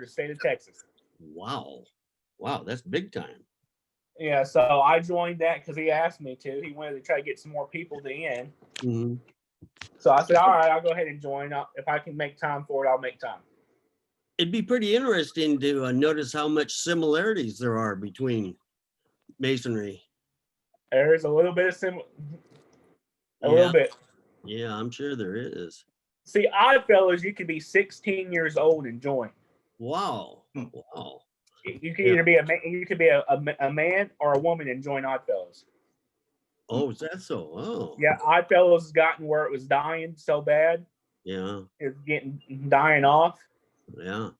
the state of Texas. Wow. Wow, that's big time. Yeah, so I joined that because he asked me to. He wanted to try to get some more people to in. Mm-hmm. So I said, all right, I'll go ahead and join. If I can make time for it, I'll make time. It'd be pretty interesting to notice how much similarities there are between Masonry. There's a little bit of little bit. Yeah, I'm sure there is. See, Oddfellows, you could be 16 years old and join. Wow. Wow. You can either be a man or a woman and join Oddfellows. Oh, is that so? Oh. Yeah, Oddfellows has gotten where it was dying so bad. Yeah. It's dying off. Yeah.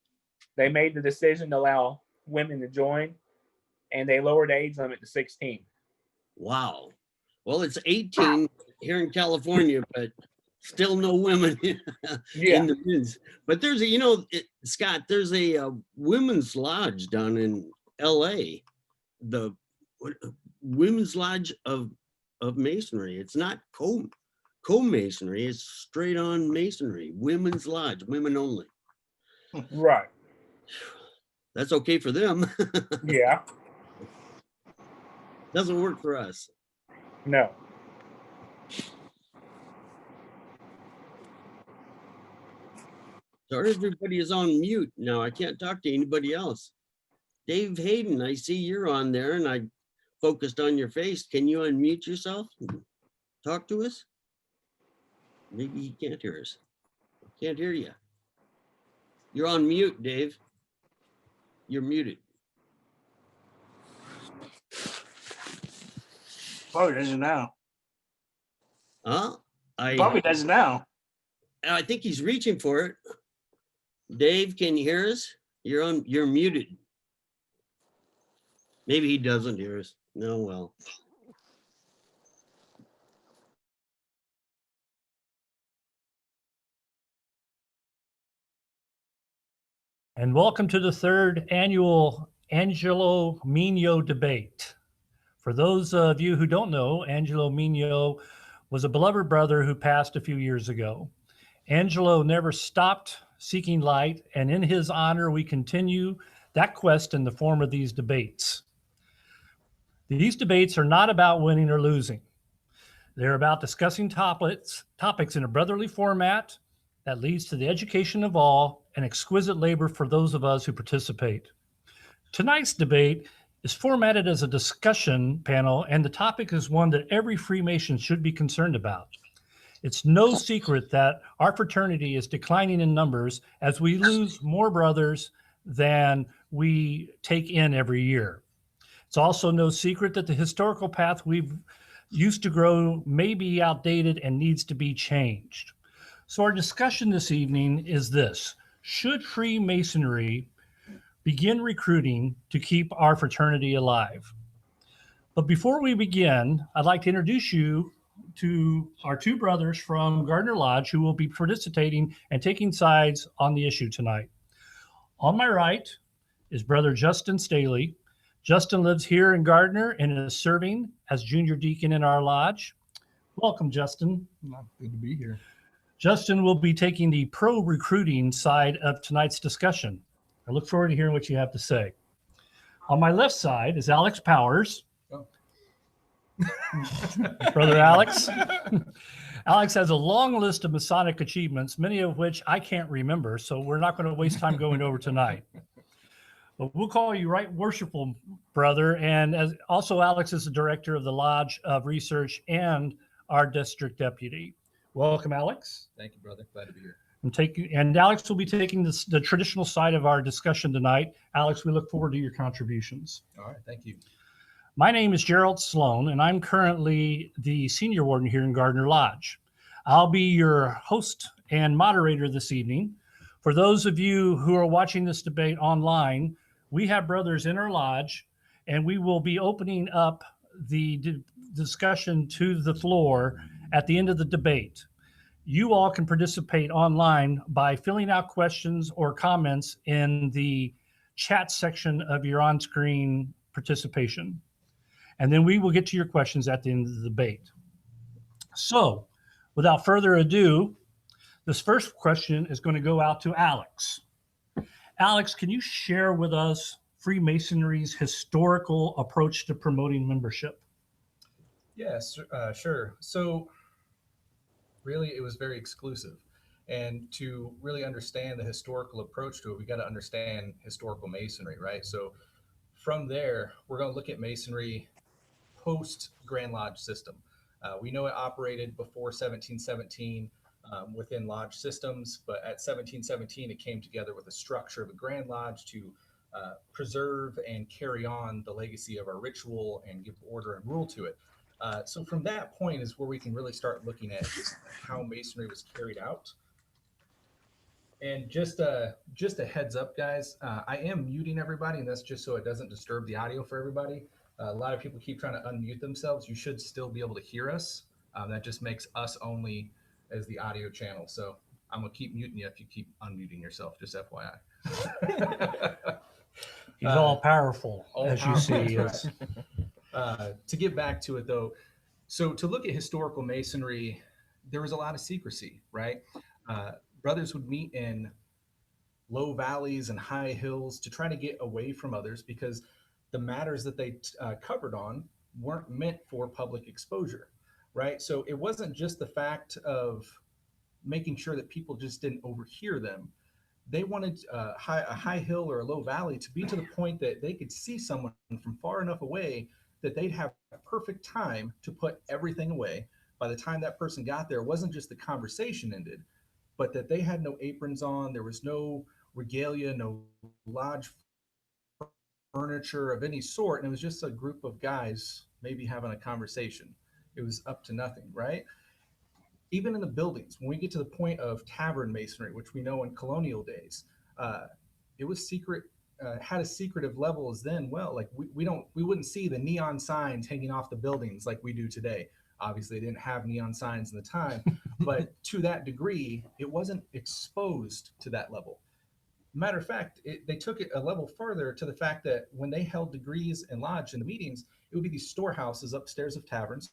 They made the decision to allow women to join, and they lowered the age limit to 16. Wow. Well, it's 18 here in California, but still no women in the men's. But there's Scott, there's a women's lodge down in LA, the Women's Lodge of Masonry. It's not co-masonry, it's straight on masonry. Women's Lodge, women only. Right. That's okay for them. Yeah. Doesn't work for us. No. So everybody is on mute now. I can't talk to anybody else. Dave Hayden, I see you're on there and I focused on your face. Can you unmute yourself and talk to us? Maybe he can't hear us. Can't hear you. You're on mute, Dave. You're muted. Probably doesn't now. Huh? Probably doesn't now. I think he's reaching for it. Dave, can you hear us? You're muted. Maybe he doesn't hear us. No, well. And welcome to the third annual Angelo Mino Debate. For those of you who don't know, Angelo Mino was a beloved brother who passed a few years ago. Angelo never stopped seeking light, and in his honor, we continue that quest in the form of these debates. These debates are not about winning or losing. They're about discussing topics in a brotherly format that leads to the education of all and exquisite labor for those of us who participate. Tonight's debate is formatted as a discussion panel, and the topic is one that every Freemason should be concerned about. It's no secret that our fraternity is declining in numbers as we lose more brothers than we take in every year. It's also no secret that the historical path we've used to grow may be outdated and needs to be changed. So our discussion this evening is this: should Freemasonry begin recruiting to keep our fraternity alive? But before we begin, I'd like to introduce you to our two brothers from Gardner Lodge who will be participating and taking sides on the issue tonight. On my right is Brother Justin Staley. Justin lives here in Gardner and is serving as junior deacon in our lodge. Welcome, Justin. Good to be here. Justin will be taking the pro-recruiting side of tonight's discussion. I look forward to hearing what you have to say. On my left side is Alex Powers. Oh. Brother Alex. Alex has a long list of Masonic achievements, many of which I can't remember, so we're not going to waste time going over tonight. But we'll call you Right Worshipful Brother, and also Alex is the director of the Lodge of Research and our district deputy. Welcome, Alex. Thank you, brother. Glad to be here. And Alex will be taking the traditional side of our discussion tonight. Alex, we look forward to your contributions. All right, thank you. My name is Gerald Sloan, and I'm currently the senior warden here in Gardner Lodge. I'll be your host and moderator this evening. For those of you who are watching this debate online, we have brothers in our lodge, and we will be opening up the discussion to the floor at the end of the debate. You all can participate online by filling out questions or comments in the chat section of your on-screen participation. And then we will get to your questions at the end of the debate. So, without further ado, this first question is going to go out to Alex. Alex, can you share with us Freemasonry's historical approach to promoting membership? Yes, sure. So really, it was very exclusive. And to really understand the historical approach to it, we got to understand historical Masonry, right? So from there, we're going to look at Masonry post Grand Lodge system. We know it operated before 1717 within lodge systems, but at 1717, it came together with a structure of a Grand Lodge to preserve and carry on the legacy of our ritual and give order and rule to it. So from that point is where we can really start looking at how Masonry was carried out. And just a heads up, guys, I am muting everybody, and that's just so it doesn't disturb the audio for everybody. A lot of people keep trying to unmute themselves. You should still be able to hear us. That just makes us only as the audio channel. So I'm gonna keep muting you if you keep unmuting yourself, just FYI. He's all powerful, as you powerful, see. that's right. To get back to it though, so to look at historical Masonry, there was a lot of secrecy, right? Brothers would meet in low valleys and high hills to try to get away from others because the matters that they covered on weren't meant for public exposure, right? So it wasn't just the fact of making sure that people just didn't overhear them. They wanted a high hill or a low valley to be to the point that they could see someone from far enough away that they'd have perfect time to put everything away. By the time that person got there, it wasn't just the conversation ended, but that they had no aprons on, there was no regalia, no lodge furniture of any sort, and it was just a group of guys maybe having a conversation. It was up to nothing, right? Even in the buildings, when we get to the point of tavern masonry, which we know in colonial days, it was secret, had a secretive level as then. Well, like we wouldn't see the neon signs hanging off the buildings like we do today. Obviously, they didn't have neon signs in the time, but to that degree, it wasn't exposed to that level. Matter of fact, they took it a level further to the fact that when they held degrees and lodge in the meetings, it would be these storehouses upstairs of taverns,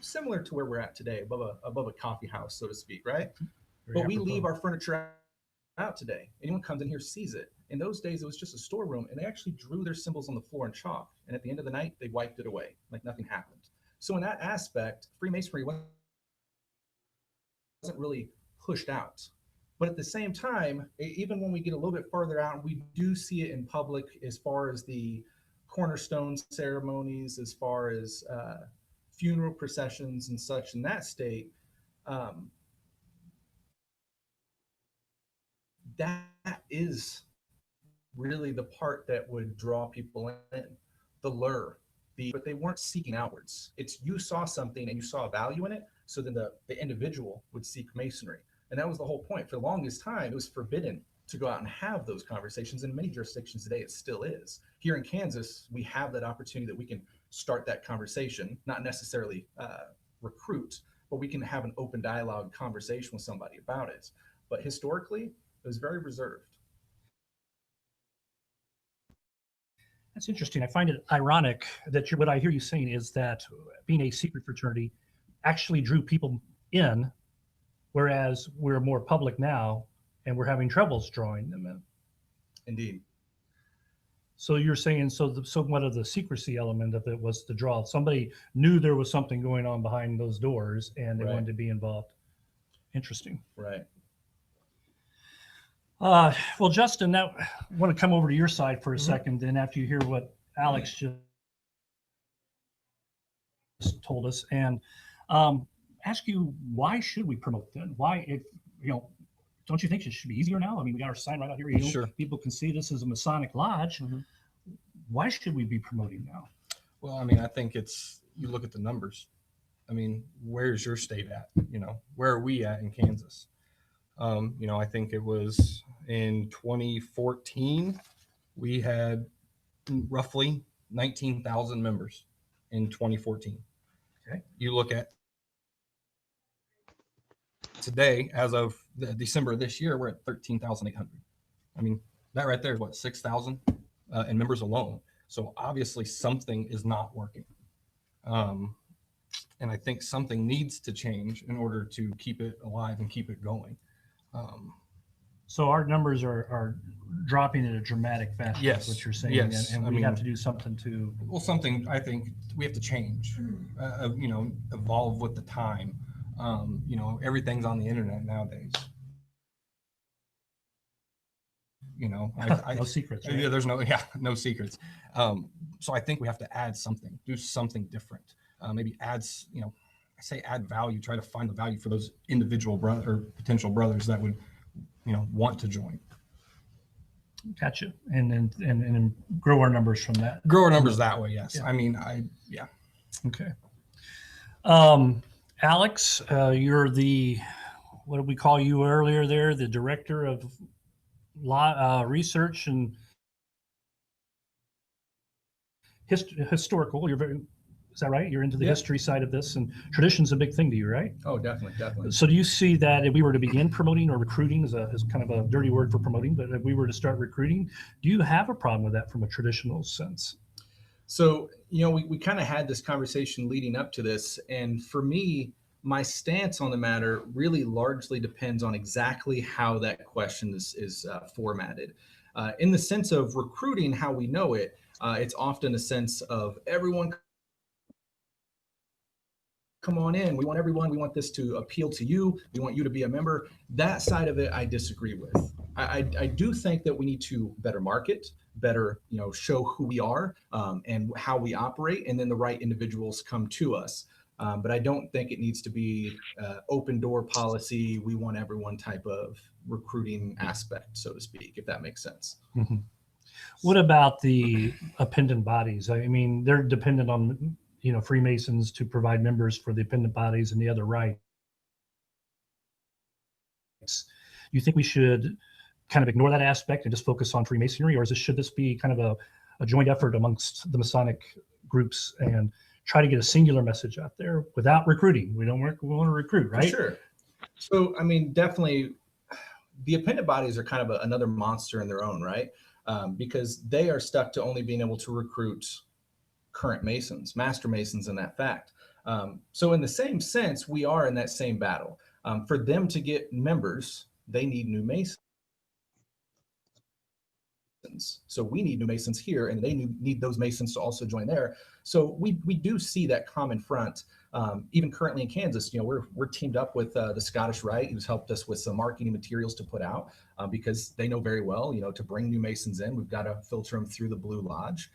similar to where we're at today, above a coffee house, so to speak, right? But we leave our furniture out today. Anyone comes in here sees it. In those days, it was just a storeroom, and they actually drew their symbols on the floor in chalk. And at the end of the night, they wiped it away like nothing happened. So in that aspect, Freemasonry wasn't really pushed out. But at the same time, even when we get a little bit further out, we do see it in public as far as the cornerstone ceremonies, as far as funeral processions and such in that state. That is really the part that would draw people in, the lure. But they weren't seeking outwards. It's you saw something and you saw a value in it, so then the individual would seek Masonry. And that was the whole point. For the longest time, it was forbidden to go out and have those conversations. In many jurisdictions today, it still is. Here in Kansas, we have that opportunity that we can start that conversation, not necessarily recruit, but we can have an open dialogue conversation with somebody about it. But historically, it was very reserved. That's interesting. I find it ironic that what I hear you saying is that being a secret fraternity actually drew people in, whereas we're more public now and we're having troubles drawing them in. Indeed. So you're saying, somewhat of the secrecy element of it was to draw. Somebody knew there was something going on behind those doors and they wanted to be involved. Interesting. Right. Well, Justin, now I want to come over to your side for a second. Then after you hear what Alex just told us, and ask you, why should we promote then? Why, if don't you think it should be easier now? I mean, we got our sign right out here. Sure. People can see this as a Masonic lodge. Why should we be promoting now? Well, I mean, I think you look at the numbers. I mean, where's your state at? Where are we at in Kansas? I think it was in 2014, we had roughly 19,000 members in 2014. Okay. You look at today, as of December of this year, we're at 13,800. I mean, that right there is what, 6,000 in members alone. So obviously something is not working. And I think something needs to change in order to keep it alive and keep it going. So our numbers are dropping in a dramatic fashion. Yes. Is what you're saying. Yes. And I we have mean- to do something to. Well, something I think we have to change, you know, evolve with the time. You know, everything's on the internet nowadays. You know, No secrets. Right? Yeah, there's no secrets. So I think we have to add something, do something different. Maybe adds, you know, I say add value, try to find the value for those individual brother or potential brothers that would, you know, want to join. Gotcha. And grow our numbers from that. Grow our numbers that way. Yes. Yeah. I mean, Okay. Alex, you're the, what did we call you earlier there? The director of research and historical. You're very, is that right? You're into the history side of this, and tradition's a big thing to you, right? Oh, definitely. So do you see that if we were to begin promoting, or recruiting is kind of a dirty word for promoting, but if we were to start recruiting, do you have a problem with that from a traditional sense? So, you know, we kind of had this conversation leading up to this. And for me, my stance on the matter really largely depends on exactly how that question is formatted. In the sense of recruiting, how we know it, it's often a sense of everyone come on in. We want everyone. We want this to appeal to you. We want you to be a member. That side of it, I disagree with. I do think that we need to better market, better, you know, show who we are and how we operate, and then the right individuals come to us. But I don't think it needs to be open door policy. We want everyone type of recruiting aspect, so to speak, if that makes sense. Mm-hmm. What about the appendant bodies? I mean, they're dependent on, you know, Freemasons to provide members for the appendant bodies and the other rights. You think we should kind of ignore that aspect and just focus on Freemasonry, or should this be kind of a joint effort amongst the Masonic groups and try to get a singular message out there without recruiting? We want to recruit, right? For sure. So, I mean, definitely the appendant bodies are kind of another monster in their own right, because they are stuck to only being able to recruit current Masons, Master Masons in that fact. So in the same sense, we are in that same battle. For them to get members, they need new Masons. So we need new Masons here, and they need those Masons to also join there. So we do see that common front. Even currently in Kansas, you know, we're teamed up with the Scottish Rite, who's helped us with some marketing materials to put out because they know very well, you know, to bring new Masons in, we've got to filter them through the Blue Lodge.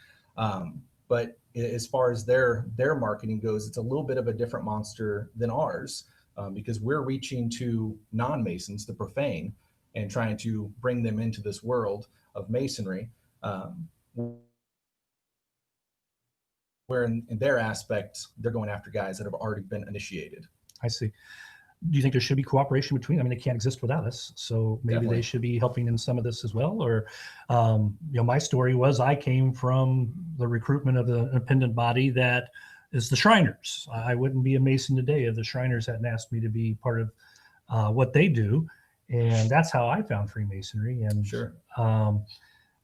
But as far as their marketing goes, it's a little bit of a different monster than ours because we're reaching to non-Masons, the profane, and trying to bring them into this world of Masonry, where in their aspect, they're going after guys that have already been initiated. I see. Do you think there should be cooperation between them? I mean, they can't exist without us. So maybe Definitely. They should be helping in some of this as well. Or, you know, my story was I came from the recruitment of the appendant body that is the Shriners. I wouldn't be a Mason today if the Shriners hadn't asked me to be part of what they do. And that's how I found Freemasonry. And Sure.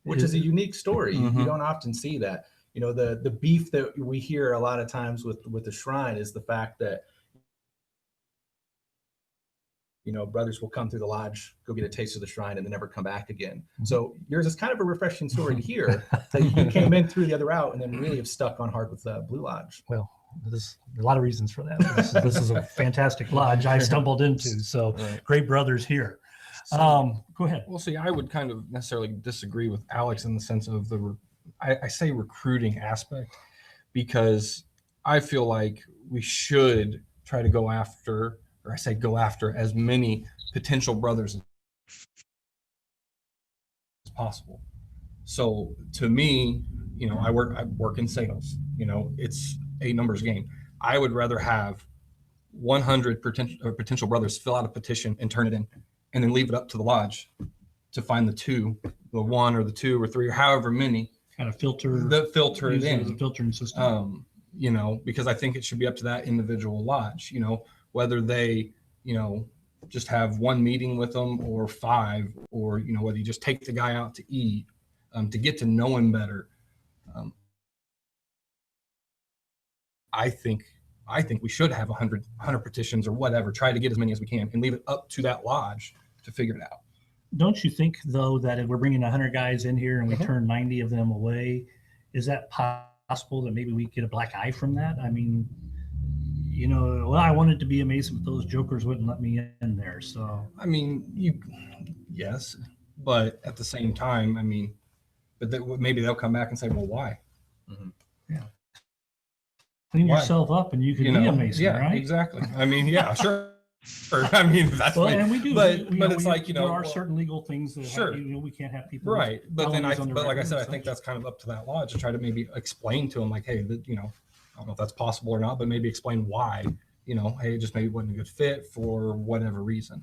Which is a unique story. Mm-hmm. You don't often see that. You know, the beef that we hear a lot of times with the Shrine is the fact that, you know, brothers will come through the lodge, go get a taste of the Shrine, and then never come back again. So yours is kind of a refreshing story to hear that you came in through the other route and then really have stuck on hard with the Blue Lodge. Well, there's a lot of reasons for that. This is a fantastic lodge I stumbled into. So Right. great brothers here. Go ahead. Well, see, I would kind of necessarily disagree with Alex in the sense of I say recruiting aspect, because I feel like we should try to go after, or I say go after, as many potential brothers as possible. So to me, you know, I work in sales. You know, it's a numbers game. I would rather have 100 potential brothers fill out a petition and turn it in, and then leave it up to the lodge to find the one or the two or three or however many. Kind of filter It use it as a in. filtering system. You know, because I think it should be up to that individual lodge, you know, whether they, you know, just have one meeting with them or 5, or, you know, whether you just take the guy out to eat, to get to know him better. I think we should have 100 petitions or whatever, try to get as many as we can and leave it up to that lodge to figure it out. don't you think though that if we're bringing 100 guys in here and we turn 90 of them away, is that possible that maybe we get a black eye from that? I mean, you know, well, I wanted to be a Mason, but those jokers wouldn't let me in there. So I mean, yes, but at the same time, I mean, but maybe they'll come back and say, well, why? yeah, clean Why? yourself up and you can be a Mason, yeah, right? exactly. I mean, yeah, sure. I mean, that's Well, like, and we do, but it's we, like, you know, there are certain legal things that sure. you know, we can't have people, right. But then but like I said, I think that's kind of up to that lodge to try to maybe explain to them, like, hey, you know, I don't know if that's possible or not, but maybe explain why, you know, hey, it just maybe wasn't a good fit for whatever reason.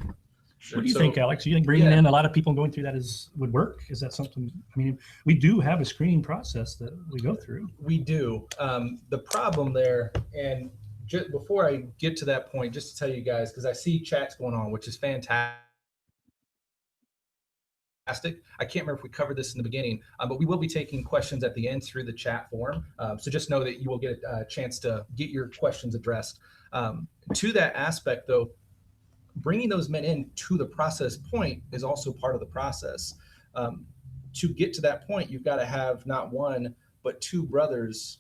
Sure. What do you think, Alex? Do you think bringing in a lot of people and going through that would work? Is that something? I mean, we do have a screening process that we go through. We do. The problem there, and just before I get to that point, just to tell you guys, because I see chats going on, which is fantastic. I can't remember if we covered this in the beginning, but we will be taking questions at the end through the chat form. So just know that you will get a chance to get your questions addressed. To that aspect, though, bringing those men in to the process point is also part of the process. To get to that point, you've got to have not one, but two brothers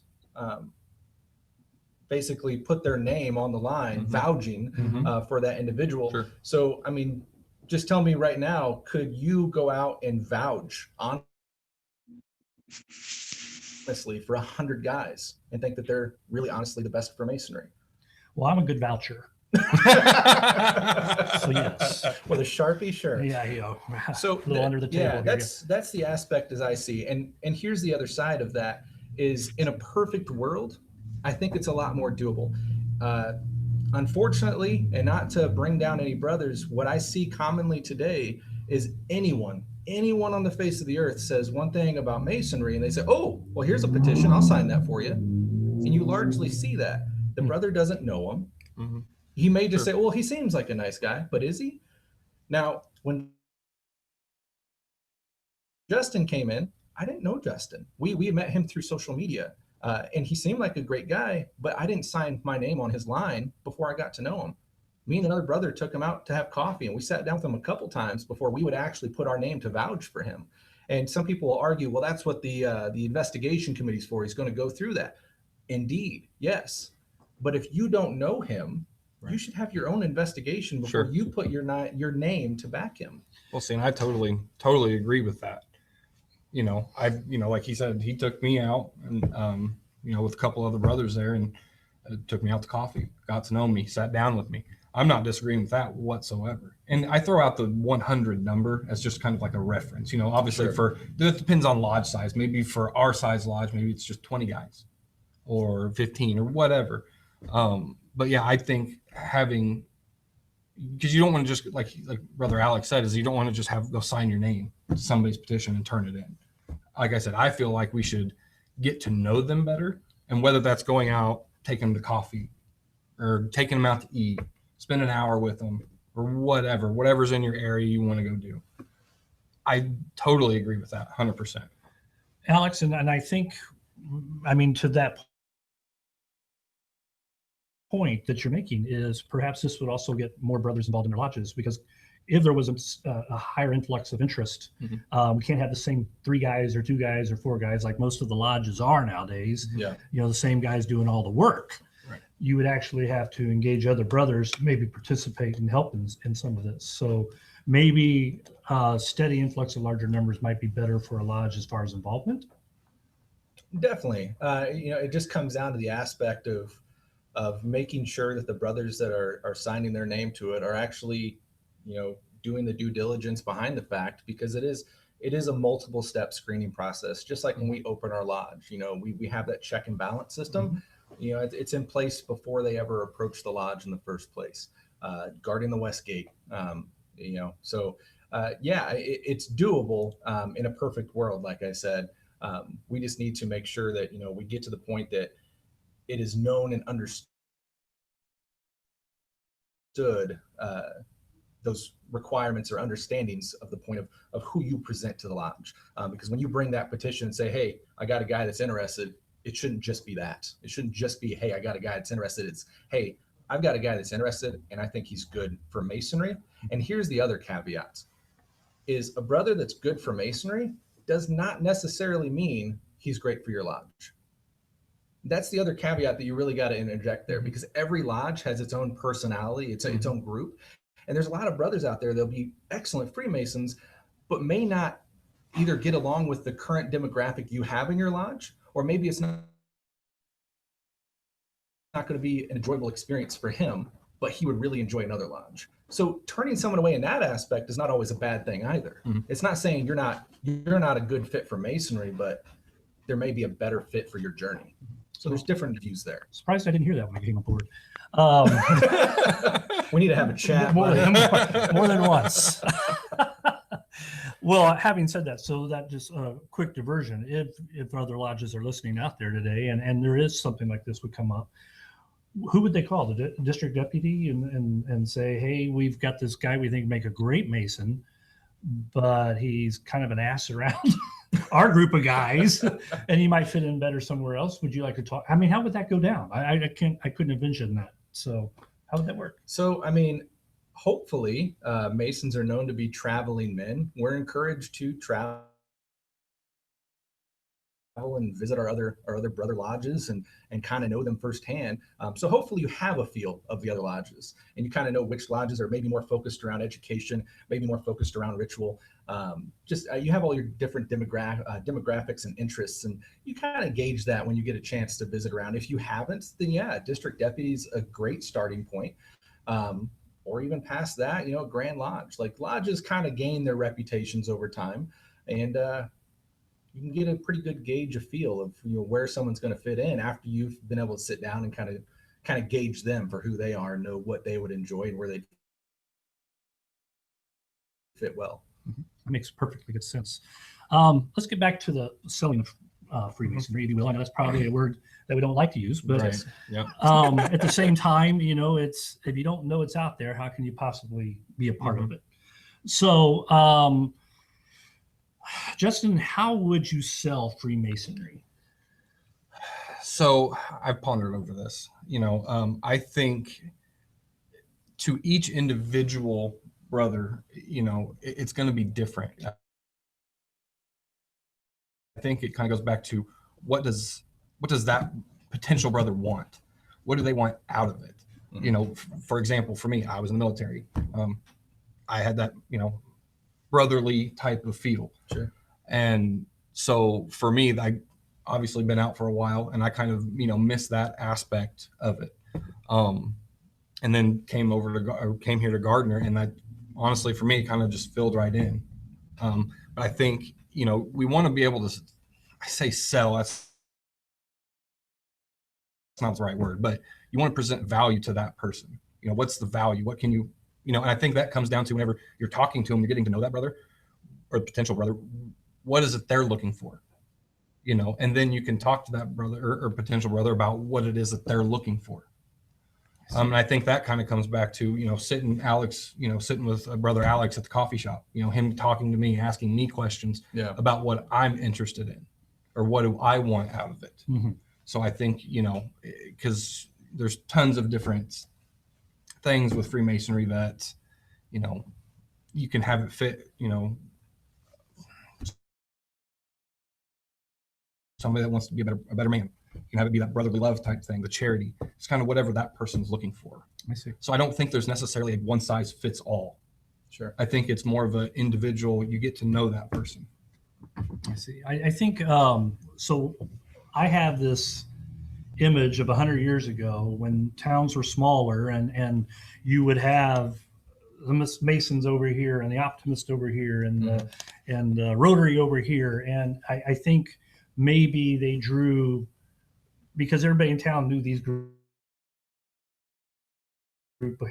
basically put their name on the line, vouching for that individual. Sure. So, I mean, just tell me right now, could you go out and vouch honestly for 100 guys and think that they're really honestly the best for Masonry? Well, I'm a good voucher. So yes, with a Sharpie, sure. Yeah, you know, so a little under the table. Yeah, that's the aspect as I see. And here's the other side of that is, in a perfect world, I think it's a lot more doable. Unfortunately, and not to bring down any brothers, what I see commonly today is anyone on the face of the earth says one thing about Masonry and they say, oh, well, here's a petition, I'll sign that for you. And you largely see that. The brother doesn't know him. He may just say, well, he seems like a nice guy, but is he? Now, when Justin came in, I didn't know Justin. We met him through social media, and he seemed like a great guy, but I didn't sign my name on his line before I got to know him. Me and another brother took him out to have coffee, and we sat down with him a couple times before we would actually put our name to vouch for him. And some people will argue, well, that's what the investigation committee's for. He's going to go through that. Indeed, yes. But if you don't know him, you should have your own investigation before you put your name to back him. Well, see, and I totally agree with that. You know, like he said, he took me out and, you know, with a couple other brothers there and took me out to coffee, got to know me, sat down with me. I'm not disagreeing with that whatsoever. And I throw out the 100 number as just kind of like a reference, you know, obviously it depends on lodge size. Maybe for our size lodge, maybe it's just 20 guys or 15 or whatever. But yeah, I think having, because you don't want to just like Brother Alex said, is you don't want to just go sign your name to somebody's petition and turn it in. Like I said, I feel like we should get to know them better, and whether that's going out, taking them to coffee, or taking them out to eat, spend an hour with them, or whatever's in your area you want to go do. I totally agree with that, 100%. Alex, and I think, I mean, to that point that you're making is perhaps this would also get more brothers involved in their lodges, because if there was a higher influx of interest, we can't have the same 3 guys or 2 guys or 4 guys like most of the lodges are nowadays. Yeah, you know, the same guys doing all the work. Right. You would actually have to engage other brothers, maybe participate and help in some of this. So maybe steady influx of larger numbers might be better for a lodge as far as involvement. Definitely. You know, it just comes down to the aspect of making sure that the brothers that are signing their name to it are actually, you know, doing the due diligence behind the fact, because it is a multiple step screening process. Just like when we open our lodge, you know, we have that check and balance system. You know, it's in place before they ever approach the lodge in the first place, guarding the West Gate. You know, so yeah, it's doable in a perfect world. Like I said, we just need to make sure that, you know, we get to the point that it is known and understood those requirements or understandings of the point of who you present to the lodge. Because when you bring that petition and say, hey, I got a guy that's interested, it shouldn't just be that. It shouldn't just be, hey, I got a guy that's interested. It's, hey, I've got a guy that's interested and I think he's good for Masonry. And here's the other caveat. is a brother that's good for Masonry does not necessarily mean he's great for your lodge. That's the other caveat that you really got to interject there, because every lodge has its own personality, its own group. And there's a lot of brothers out there that'll be excellent Freemasons, but may not either get along with the current demographic you have in your lodge, or maybe it's not going to be an enjoyable experience for him, but he would really enjoy another lodge. So turning someone away in that aspect is not always a bad thing either. It's not saying you're not a good fit for Masonry, but there may be a better fit for your journey. So there's different views there. Surprised I didn't hear that when I came aboard. We need to have a chat. more than once. Well, having said that, so that just a quick diversion. If other lodges are listening out there today, and there is something like this would come up, who would they call? The district deputy and say, hey, we've got this guy we think make a great Mason, but he's kind of an ass around our group of guys, and he might fit in better somewhere else. Would you like to talk? I mean, how would that go down? I couldn't envision that. So how would that work? So, I mean, hopefully Masons are known to be traveling men. We're encouraged to travel and visit our other brother lodges and kind of know them firsthand. So hopefully you have a feel of the other lodges, and you kind of know which lodges are maybe more focused around education, maybe more focused around ritual. You have all your different demographics and interests, and you kind of gauge that when you get a chance to visit around. If you haven't, then yeah, district deputy's a great starting point. Or even past that, Grand Lodge. Like, lodges kind of gain their reputations over time, and you can get a pretty good gauge, a feel of where someone's going to fit in after you've been able to sit down and kind of gauge them for who they are, and know what they would enjoy and where they fit well. That makes perfectly good sense. Let's get back to the selling of Freemasonry. I know that's probably a word that we don't like to use, but Right. Yeah. at the same time, it's, if you don't know it's out there, how can you possibly be a part of it? So, Justin, how would you sell Freemasonry? So I've pondered over this. I think to each individual brother, it's going to be different. I think it kind of goes back to what does that potential brother want? What do they want out of it? For example, for me, I was in the military. I had that, brotherly type of feel. Sure. And so for me, I obviously been out for a while, and I kind of, missed that aspect of it. And then came here to Gardner, and that honestly for me kind of just filled right in. But I think, we want to be able to, I say sell, that's not the right word, but you want to present value to that person. What's the value? What can you, and I think that comes down to whenever you're talking to them, you're getting to know that brother or potential brother, what is it they're looking for? And then you can talk to that brother or potential brother about what it is that they're looking for. And I think that kind of comes back to, sitting with brother Alex at the coffee shop, him talking to me, asking me questions about what I'm interested in or what do I want out of it. Mm-hmm. So I think, because there's tons of different things with Freemasonry that, you can have it fit, somebody that wants to be a better man. You can have it be that brotherly love type thing, the charity. It's kind of whatever that person's looking for. I see. So I don't think there's necessarily a one size fits all. Sure. I think it's more of an individual, you get to know that person. I see. I think, so I have this image of 100 years ago when towns were smaller, and you would have the Masons over here and the Optimist over here and the Rotary over here. And I think maybe they drew, because everybody in town knew these group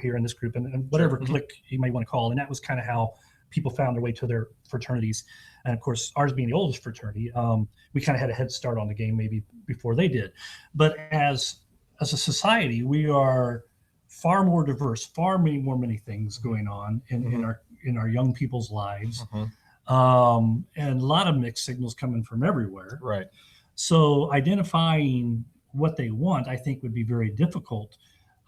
here and this group and whatever clique you might want to call. And that was kind of how people found their way to their fraternities. And of course, ours being the oldest fraternity, we kind of had a head start on the game maybe before they did. But as a society, we are far more diverse, many things going on in our young people's lives. And a lot of mixed signals coming from everywhere. Right. So identifying what they want, I think, would be very difficult.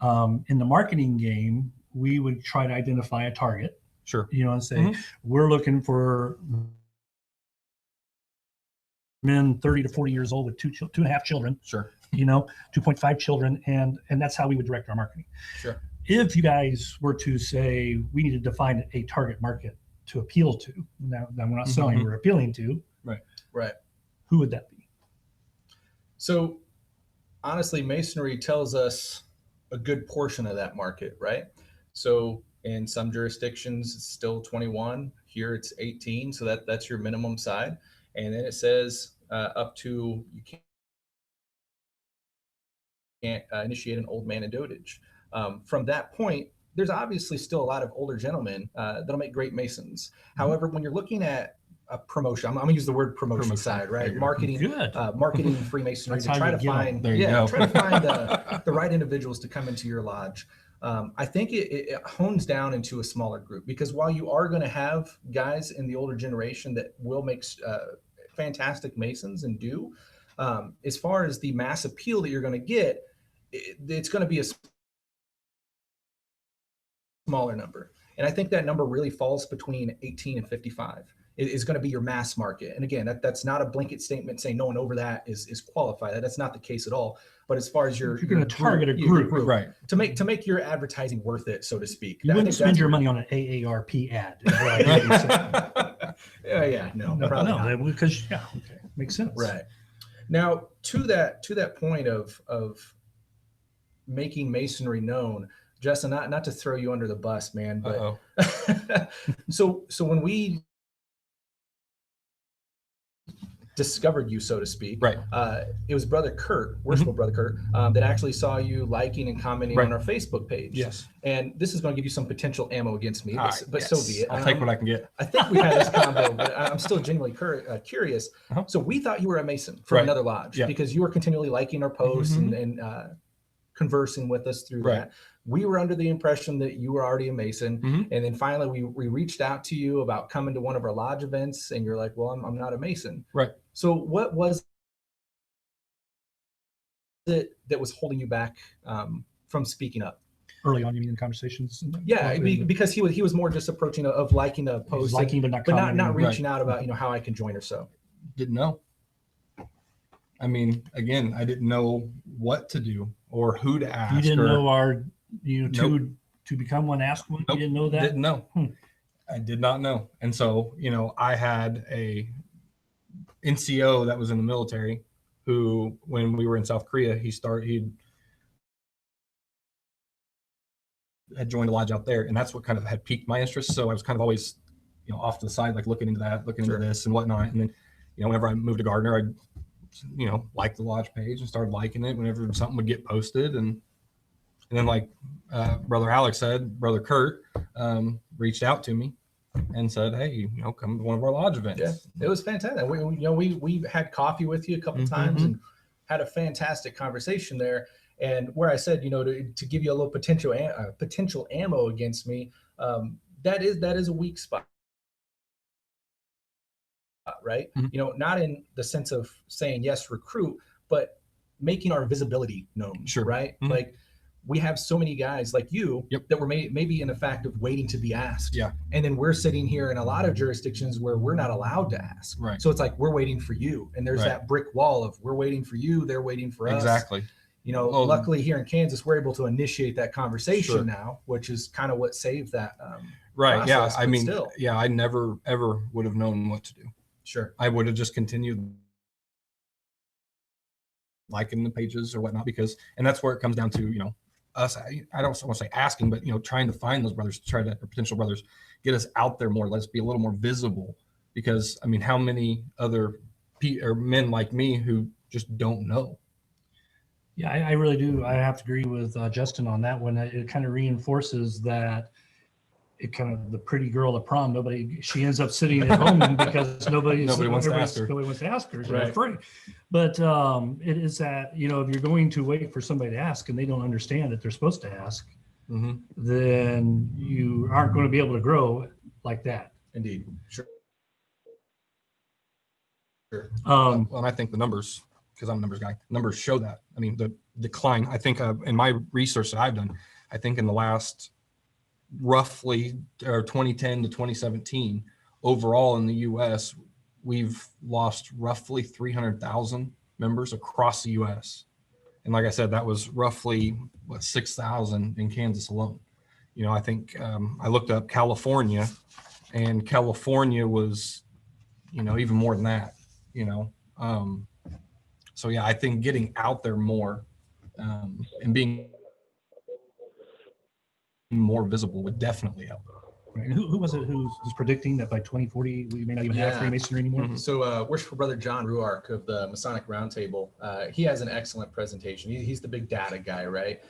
In the marketing game, we would try to identify a target Sure. You know, and say, Mhm. we're looking for men 30 to 40 years old with two and a half children, Sure. you know, 2.5 children. And that's how we would direct our marketing. Sure. If you guys were to say, we need to define a target market to appeal to, now we're not selling, Mhm. we're appealing to, Right. who would that be? So honestly, Masonry tells us a good portion of that market, right? So in some jurisdictions, it's still 21. Here it's 18. So that's your minimum side. And then it says up to, you can't initiate an old man in dotage. From that point, there's obviously still a lot of older gentlemen that'll make great Masons. However, when you're looking at a promotion, I'm gonna use the word promotion side, There right? you go. Marketing, Good. marketing Freemasonry That's to how try you to get 'em. find, There you go. try to find the right individuals to come into your lodge. I think it hones down into a smaller group, because while you are going to have guys in the older generation that will make fantastic Masons and do, as far as the mass appeal that you're going to get, it's going to be a smaller number. And I think that number really falls between 18 and 55. It is going to be your mass market. And again, that's not a blanket statement saying no one over that is qualified. That's not the case at all. But as far as You're going to target a your group. Right. to make your advertising worth it, so to speak. You I wouldn't think spend that's your where- money on an AARP ad. is what I really say. Yeah, no, No, probably not. because yeah, okay, makes sense. Right. Now, to that point of making Masonry known, Justin, not to throw you under the bus, man, but Uh-oh. so when we discovered you, so to speak, Right. it was Brother Kurt, worshipful Brother Kurt, that actually saw you liking and commenting Right. on our Facebook page. Yes. And this is going to give you some potential ammo against me, All but, right, but so be it. I'll take what I can get. I think we had this combo, but I'm still genuinely curious. Uh-huh. So we thought you were a Mason from Right. another lodge Yeah. because you were continually liking our posts Mhm. and conversing with us through Right. that. We were under the impression that you were already a Mason. Mhm. And then finally we reached out to you about coming to one of our lodge events, and you're like, well, I'm not a Mason. Right. So what was it that was holding you back from speaking up? Early on, you mean in conversations? Yeah, because he was more just approaching of liking a He was post, liking but not but commenting. not Right. reaching out about how I can join or so. Didn't know. I mean, again, I didn't know what to do or who to ask. You didn't or, know Nope. to become one, ask one. Nope. You didn't know that. Didn't know. Hmm. I did not know. And so, I had a NCO that was in the military who, when we were in South Korea, he had joined a lodge out there, and that's what kind of had piqued my interest. So I was kind of always, off to the side, like looking into that, looking into this and whatnot. And then, whenever I moved to Gardner, I'd, like the lodge page and started liking it whenever something would get posted. And then, like Brother Alex said, Brother Kurt reached out to me and said, hey, come to one of our lodge events. Yeah, it was fantastic. We had coffee with you a couple times and had a fantastic conversation there. And where I said, to give you a little potential ammo against me, that is a weak spot, right? Not in the sense of saying yes, recruit, but making our visibility known, Sure. right? Like we have so many guys like you that were maybe in the fact of waiting to be asked. Yeah. And then we're sitting here in a lot of jurisdictions where we're not allowed to ask. Right. So it's like, we're waiting for you. And there's Right. that brick wall of we're waiting for you. They're waiting for us. Exactly. Well, Luckily here in Kansas, we're able to initiate that conversation Sure. now, which is kind of what saved that. Right. Yeah. process, I but mean, still. I never, ever would have known what to do. Sure. I would have just continued liking the pages or whatnot, and that's where it comes down to, us. I don't want to say asking, but, trying to find those brothers, or potential brothers, get us out there more. Let's be a little more visible, because I mean, how many other men like me who just don't know? Yeah, I really do. I have to agree with Justin on that one. It kind of reinforces that it kind of the pretty girl at prom. She ends up sitting at home because nobody wants to ask her. Nobody wants to ask her. So Right. they're afraid. But it is that, if you're going to wait for somebody to ask and they don't understand that they're supposed to ask, then you aren't going to be able to grow like that. Indeed. Sure. Well, and I think the numbers, because I'm a numbers guy, numbers show that. I mean, the decline, I think in my research that I've done, I think in the last roughly, or 2010 to 2017, overall in the U.S., we've lost roughly 300,000 members across the U.S. And like I said, that was roughly 6,000 in Kansas alone. You know, I think I looked up California, and California was, you know, even more than that. You know, so yeah, I think getting out there more and being more visible would definitely help. Right. Who was it who's predicting that by 2040 we may not even have Freemasonry anymore? Mhm. So worshipful Brother John Ruark of the Masonic Roundtable, he has an excellent presentation. He's the big data guy, right?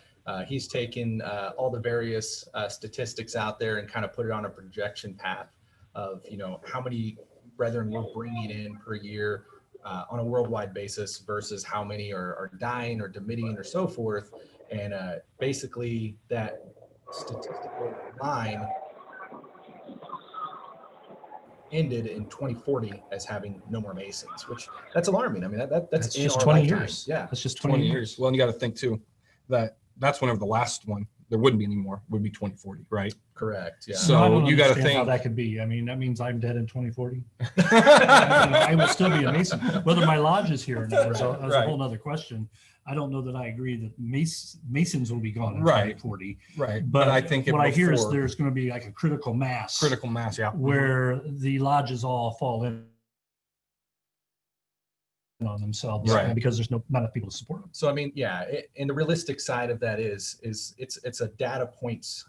He's taken all the various statistics out there and kind of put it on a projection path of, you know, how many brethren we're bringing in per year on a worldwide basis versus how many are dying or demitting or so forth. And basically that statistical line ended in 2040 as having no more Masons, which that's alarming. I mean, that's in just our 20 lifetime. years. Yeah, That's just 20 years. Well, and you got to think too that that's whenever the last one, there wouldn't be anymore, would be 2040, right? correct. Yeah. So I don't you got to understand how think that could be. I mean, that means I'm dead in 2040. I will still be a Mason. Whether my lodge is here or not is a Right. whole other question. I don't know that I agree that Masons will be gone in Right. 2040. right. But I think what I hear is before- there's going to be like a critical mass yeah. where the lodges all fall in on themselves, Right. because there's not enough people to support them. So I mean, yeah, and the realistic side of that is it's a data points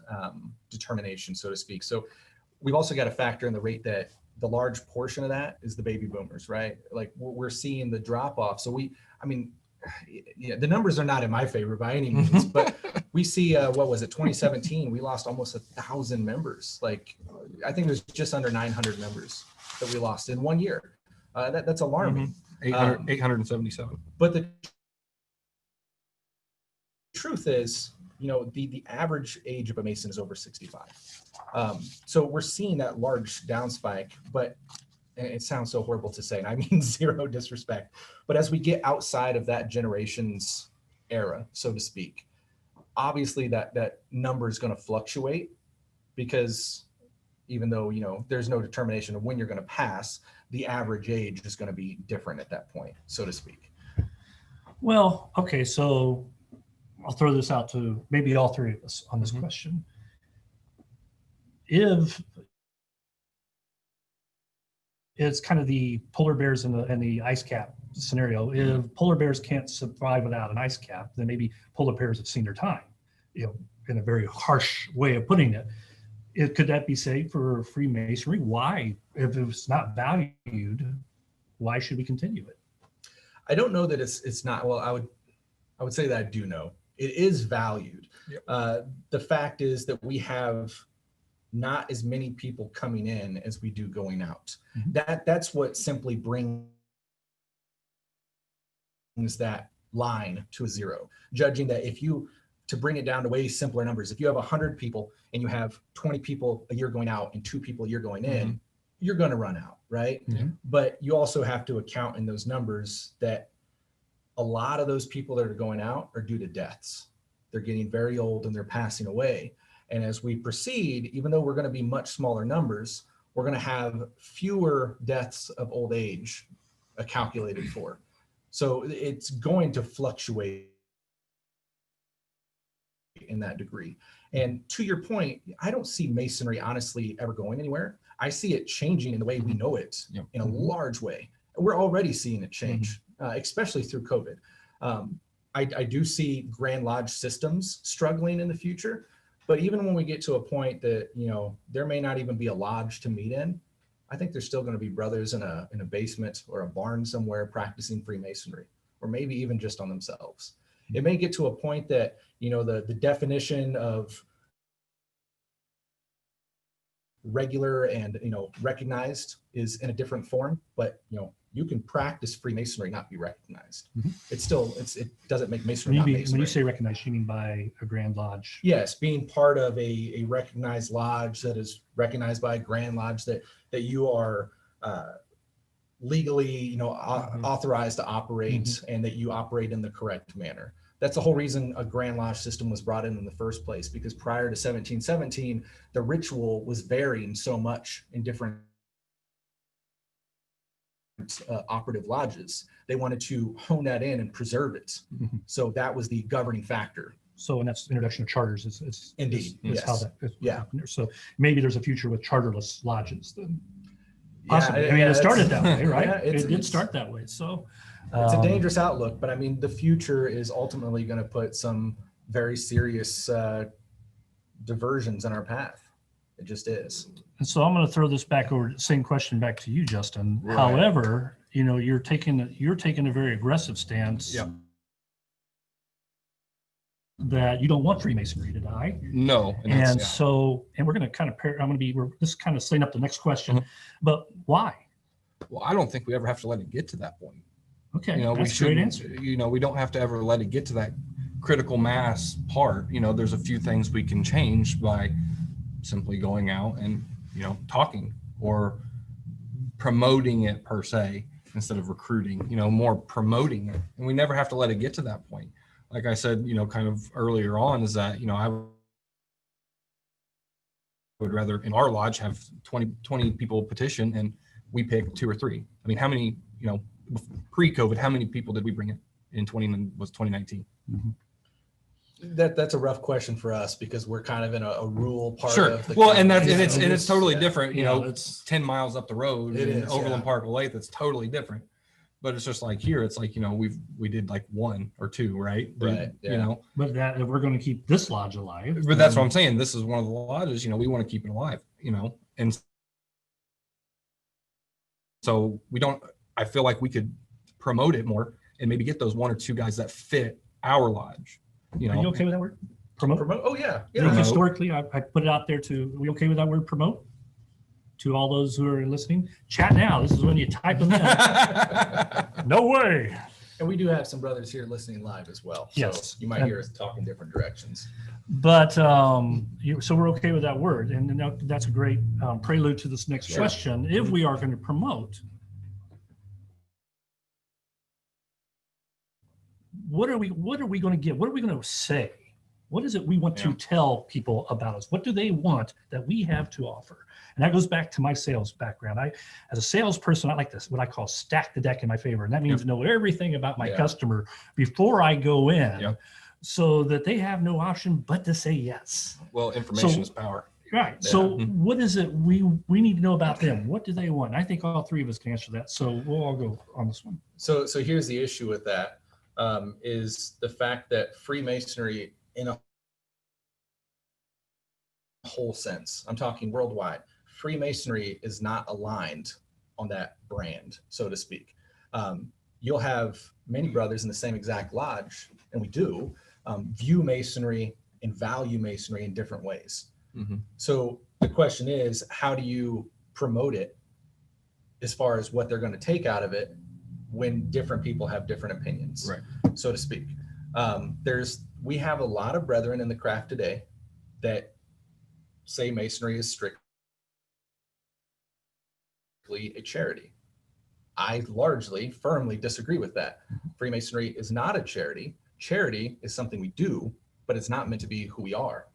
determination, so to speak. So we've also got to factor in the rate that the large portion of that is the baby boomers, right? Like we're seeing the drop off. So yeah, the numbers are not in my favor by any means, but we see what was it, 2017? We lost almost 1,000 members. Like I think there's just under 900 members that we lost in 1 year. That's alarming. 877. But the truth is, you know, the average age of a Mason is over 65. So we're seeing that large down spike, but and it sounds so horrible to say, and I mean zero disrespect, but as we get outside of that generation's era, so to speak, obviously that number is going to fluctuate, because even though, you know, there's no determination of when you're going to pass, the average age is going to be different at that point, so to speak. Well, okay, so I'll throw this out to maybe all three of us on this question. If it's kind of the polar bears and the ice cap scenario, if polar bears can't survive without an ice cap, then maybe polar bears have seen their time, you know, in a very harsh way of putting it. Could that be safe for Freemasonry? Why, if it's not valued, why should we continue it? I don't know that it's not. Well, I would say that I do know it is valued. Yep. The fact is that we have not as many people coming in as we do going out. That's what simply brings that line to a zero. Judging that to bring it down to way simpler numbers, if you have 100 people and you have 20 people a year going out and 2 people a year going in, you're going to run out, right? But you also have to account in those numbers that a lot of those people that are going out are due to deaths. They're getting very old and they're passing away. And as we proceed, even though we're going to be much smaller numbers, we're going to have fewer deaths of old age calculated for. So it's going to fluctuate in that degree. And to your point, I don't see Masonry honestly ever going anywhere. I see it changing in the way we know it in a large way. We're already seeing it change, especially through COVID. I do see Grand Lodge systems struggling in the future, but even when we get to a point that, you know, there may not even be a lodge to meet in, I think there's still going to be brothers in a basement or a barn somewhere practicing Freemasonry, or maybe even just on themselves. It may get to a point that, you know, the definition of regular and, you know, recognized is in a different form, but, you know, you can practice Freemasonry, not be recognized. It's still, it doesn't make Masonry not Masonry. When you say recognized, you mean by a Grand Lodge? Yes, being part of a recognized lodge that is recognized by a Grand Lodge, that you are legally, you know, authorized to operate, and that you operate in the correct manner. That's the whole reason a Grand Lodge system was brought in the first place, because prior to 1717, the ritual was varying so much in different operative lodges. They wanted to hone that in and preserve it. Mhm. So that was the governing factor. So, and that's introduction of charters Indeed, is how yes. that is Yeah. happened. So maybe there's a future with charterless lodges then. Yeah, Possibly. I mean, it started that way, right? Yeah, It did start that way. So it's a dangerous outlook, but I mean, the future is ultimately going to put some very serious diversions in our path. It just is. And so I'm going to throw this back over, same question back to you, Justin. Right. However, you know, you're taking a very aggressive stance. Yep. That you don't want Freemasonry to die. No. And that's- yeah. so, and we're going to kind of we're just kind of setting up the next question, but why? Well, I don't think we ever have to let it get to that point. Okay, You know, we that's a great shouldn't, answer. you know, we don't have to ever let it get to that critical mass part. You know, there's a few things we can change by simply going out and, you know, talking or promoting it per se, instead of recruiting, you know, more promoting it. And we never have to let it get to that point. Like I said, you know, kind of earlier on, is that, you know, I would rather in our lodge have 20 people petition and we pick 2 or 3. I mean, how many, you know, pre-COVID, how many people did we bring in 2019? That's a rough question for us, because we're kind of in a rural part Sure. of the Well, county. and that's, Yeah. and it's totally Yeah. different, you Yeah, know, it's 10 miles up the road It in is, Overland yeah. Park, Olathe, that's totally different. But it's just like here, it's like, you know, we did like 1 or 2, right? Right, You yeah. know, But that if we're going to keep this lodge alive, but that's what I'm saying. This is one of the lodges, you know, we want to keep it alive, you know, and so I feel like we could promote it more and maybe get those 1 or 2 guys that fit our lodge, you Are know. you okay with that word? Promote? Promote? Oh yeah, I think yeah. Promote. historically, I put it out there to, are we okay with that word promote? To all those who are listening, chat now. This is when you type them in. No way. And we do have some brothers here listening live as well. So Yes. you might hear us talk in different directions. But so we're okay with that word, and that's a great prelude to this next Sure. question. If we are going to promote, what are we going to give? What are we going to say? What is it we want to Yeah. tell people about us? What do they want that we have to offer? And that goes back to my sales background. As a salesperson, I like this, what I call stack the deck in my favor. And that means know everything about my Yeah. customer before I go in, Yep. so that they have no option but to say yes. Well, information So- is power. Right. So Yeah. what is it we need to know about them? What do they want? I think all 3 of us can answer that. So we'll all go on this one. So here's the issue with that, is the fact that Freemasonry, in a whole sense, I'm talking worldwide, Freemasonry is not aligned on that brand, so to speak. You'll have many brothers in the same exact lodge, and we do view Masonry and value Masonry in different ways. Mhm. So the question is, how do you promote it as far as what they're going to take out of it when different people have different opinions, Right. so to speak? We have a lot of brethren in the craft today that say Masonry is strictly a charity. I largely, firmly disagree with that. Freemasonry is not a charity. Charity is something we do, but it's not meant to be who we are.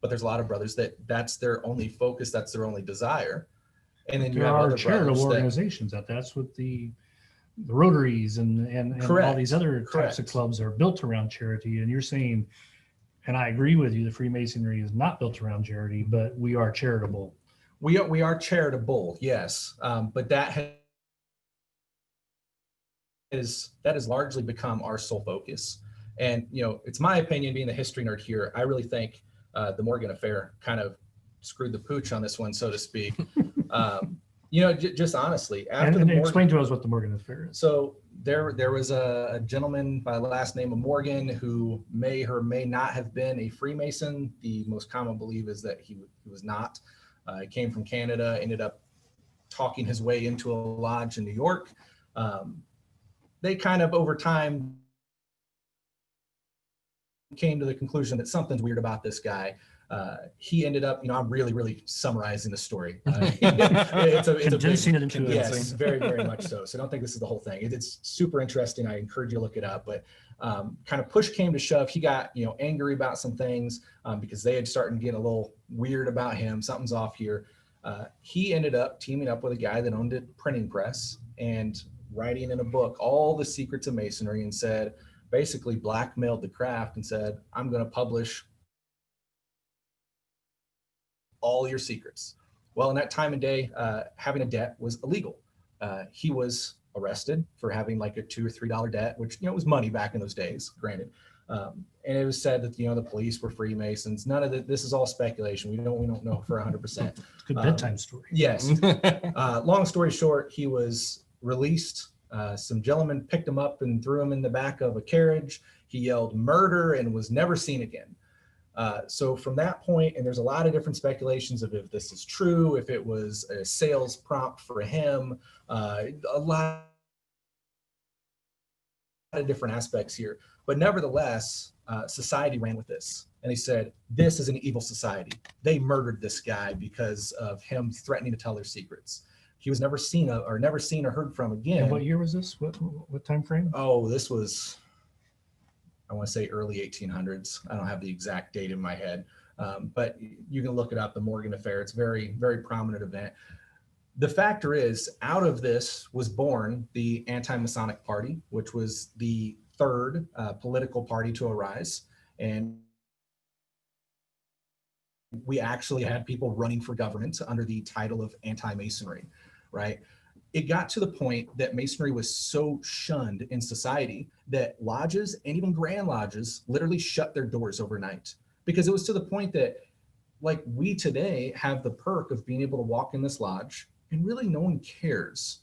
But there's a lot of brothers that's their only focus, that's their only desire. And then you There have are other charitable brothers that, organizations that's what the Rotaries and all Correct. these other types of Correct. clubs are built around charity. And you're saying, and I agree with you, the Freemasonry is not built around charity, but we are charitable. we are charitable, yes, but that has largely become our sole focus. And you know, it's my opinion, being the history nerd here, I really think the Morgan affair kind of screwed the pooch on this one, so to speak. You know, just honestly, after And the explain to us what the Morgan affair is. So there was a gentleman by the last name of Morgan who may or may not have been a Freemason. The most common belief is that he was not. He came from Canada, ended up talking his way into a lodge in New York. They kind of over time came to the conclusion that something's weird about this guy. He ended up, I'm really summarizing the story. It's Condensing it into yes, very, very much so. So I don't think this is the whole thing. It's super interesting. I encourage you to look it up. But kind of push came to shove. He got, angry about some things because they had started getting a little weird about him. Something's off here. He ended up teaming up with a guy that owned a printing press and writing in a book all the secrets of Masonry, and said, basically blackmailed the craft and said, I'm going to publish all your secrets. Well, in that time and day, having a debt was illegal. He was arrested for having like a $2 or $3 debt, which, was money back in those days, granted. And it was said that, the police were Freemasons. None of this is all speculation. We don't know for 100%. Good bedtime story. Yes. Long story short, he was released. Some gentlemen picked him up and threw him in the back of a carriage. He yelled murder and was never seen again. So from that point, and there's a lot of different speculations of if this is true, if it was a sales prompt for him, a lot of different aspects here. But nevertheless, society ran with this. And they said, this is an evil society. They murdered this guy because of him threatening to tell their secrets. He was never seen or heard from again. And what year was this? What time frame? Oh, this was, I want to say early 1800s. I don't have the exact date in my head, but you can look it up, the Morgan Affair. It's a very, very prominent event. The factor is, out of this was born the Anti-Masonic Party, which was the third political party to arise. And we actually had people running for government under the title of anti-Masonry, right? It got to the point that Masonry was so shunned in society that lodges and even grand lodges literally shut their doors overnight, because it was to the point that, like, we today have the perk of being able to walk in this lodge and really no one cares.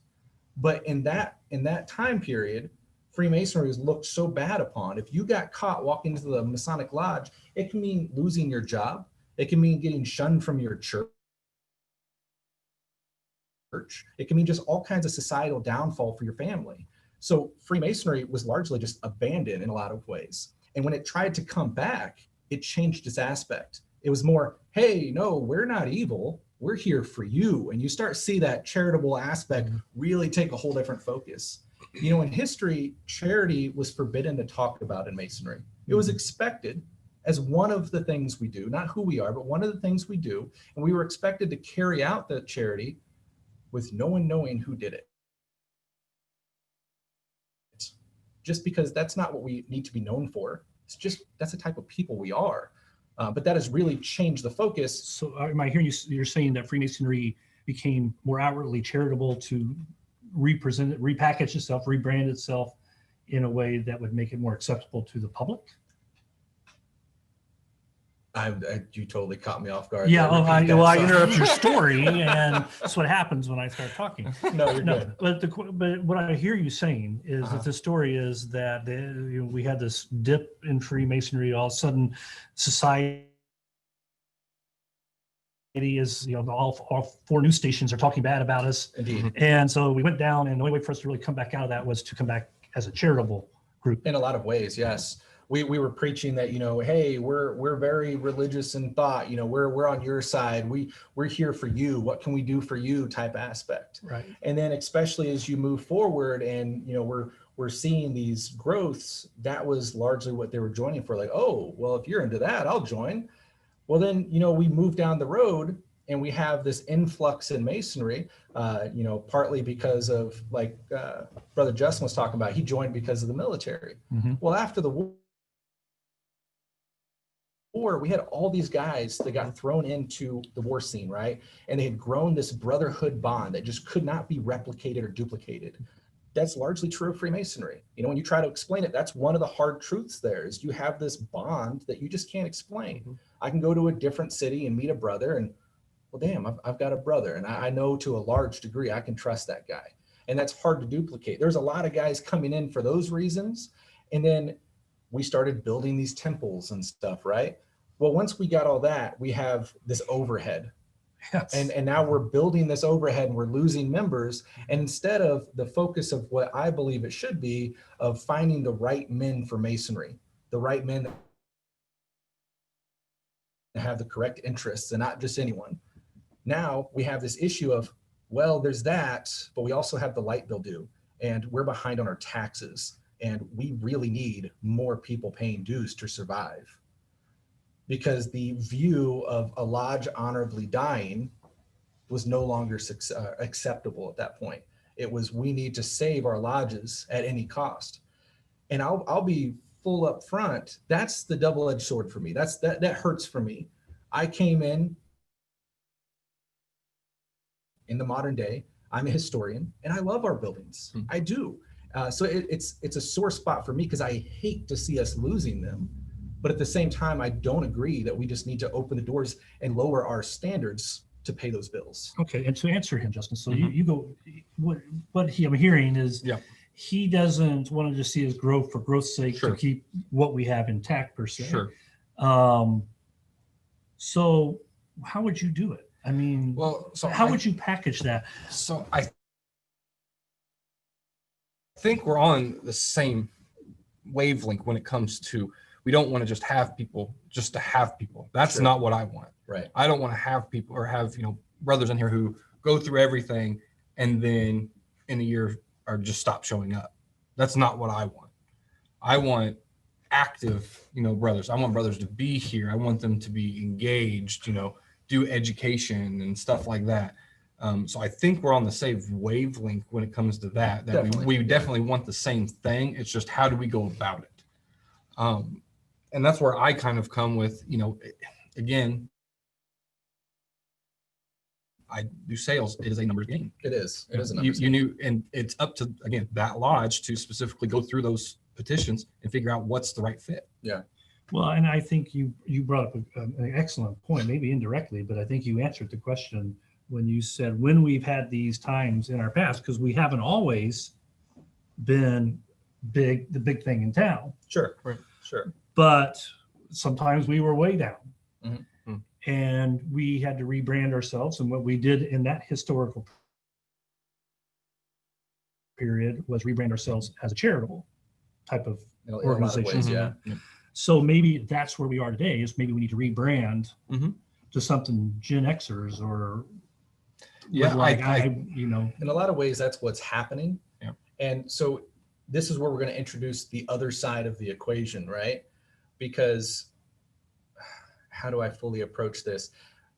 But in that time period, Freemasonry was looked so bad upon. If you got caught walking into the Masonic lodge, it can mean losing your job. It can mean getting shunned from your church. It can mean just all kinds of societal downfall for your family. So Freemasonry was largely just abandoned in a lot of ways. And when it tried to come back, it changed its aspect. It was more, hey, no, we're not evil. We're here for you. And you start to see that charitable aspect really take a whole different focus. In history, charity was forbidden to talk about in Masonry. It was expected as one of the things we do, not who we are, but one of the things we do. And we were expected to carry out the charity with no one knowing who did it. Just because that's not what we need to be known for. It's just, that's the type of people we are. But that has really changed the focus. So am I hearing you're saying that Freemasonry became more outwardly charitable to repackage itself, rebrand itself in a way that would make it more acceptable to the public? You totally caught me off guard. Yeah, I interrupt your story, and that's what happens when I start talking. No, you're good. But what I hear you saying is that the story is that we had this dip in Freemasonry. All of a sudden, society is, all 4 news stations are talking bad about us. Indeed. And so we went down, and the only way for us to really come back out of that was to come back as a charitable group. In a lot of ways, yes. We were preaching that, hey, we're very religious in thought, we're on your side. We're here for you. What can we do for you type aspect. Right. And then especially as you move forward and, we're seeing these growths, that was largely what they were joining for. Like, oh, well, if you're into that, I'll join. Well, then, we move down the road and we have this influx in Masonry, partly because of, like Brother Justin was talking about, he joined because of the military. Mm-hmm. Well, after the war, we had all these guys that got thrown into the war scene, right? And they had grown this brotherhood bond that just could not be replicated or duplicated. That's largely true of Freemasonry. When you try to explain it, that's one of the hard truths there is you have this bond that you just can't explain. Mm-hmm. I can go to a different city and meet a brother and, well, damn, I've got a brother. And I know to a large degree, I can trust that guy. And that's hard to duplicate. There's a lot of guys coming in for those reasons. And then we started building these temples and stuff, right? Well, once we got all that, we have this overhead. Yes. And now we're building this overhead and we're losing members. And instead of the focus of what I believe it should be of finding the right men for Masonry, the right men have the correct interests and not just anyone. Now we have this issue of, well, there's that, but we also have the light bill due, and we're behind on our taxes, and we really need more people paying dues to survive. Because the view of a lodge honorably dying was no longer acceptable at that point. It was, we need to save our lodges at any cost. And I'll be full up front. That's the double-edged sword for me. That hurts for me. I came in the modern day. I'm a historian, and I love our buildings. I do. So it's a sore spot for me because I hate to see us losing them. But at the same time, I don't agree that we just need to open the doors and lower our standards to pay those bills. Okay, and to answer him, Justin, so you go, what I'm hearing is he doesn't want to just see us grow for growth's sake to keep what we have intact per se. So how would you do it? I mean, how would you package that? So I think we're on the same wavelength when it comes to, we don't want to just have people just to have people. That's not what I want. Right. I don't want to have people or have, brothers in here who go through everything and then in a year are just stop showing up. That's not what I want. I want active, brothers. I want brothers to be here. I want them to be engaged, do education and stuff like that. So I think we're on the same wavelength when it comes to that we definitely want the same thing. It's just, how do we go about it? And that's where I kind of come with, again, I do sales. It is a numbers game. It is a numbers game. You knew, and it's up to, again, that lodge to specifically go through those petitions and figure out what's the right fit. Yeah. Well, and I think you brought up an excellent point, maybe indirectly, but I think you answered the question when you said when we've had these times in our past, because we haven't always been the big thing in town. Sure. But sometimes we were way down. And we had to rebrand ourselves. And what we did in that historical period was rebrand ourselves as a charitable type of organization. In a lot of ways, So maybe that's where we are today, is maybe we need to rebrand to something Gen Xers or in a lot of ways, that's what's happening. Yeah. And so this is where we're going to introduce the other side of the equation, right? Because how do I fully approach this?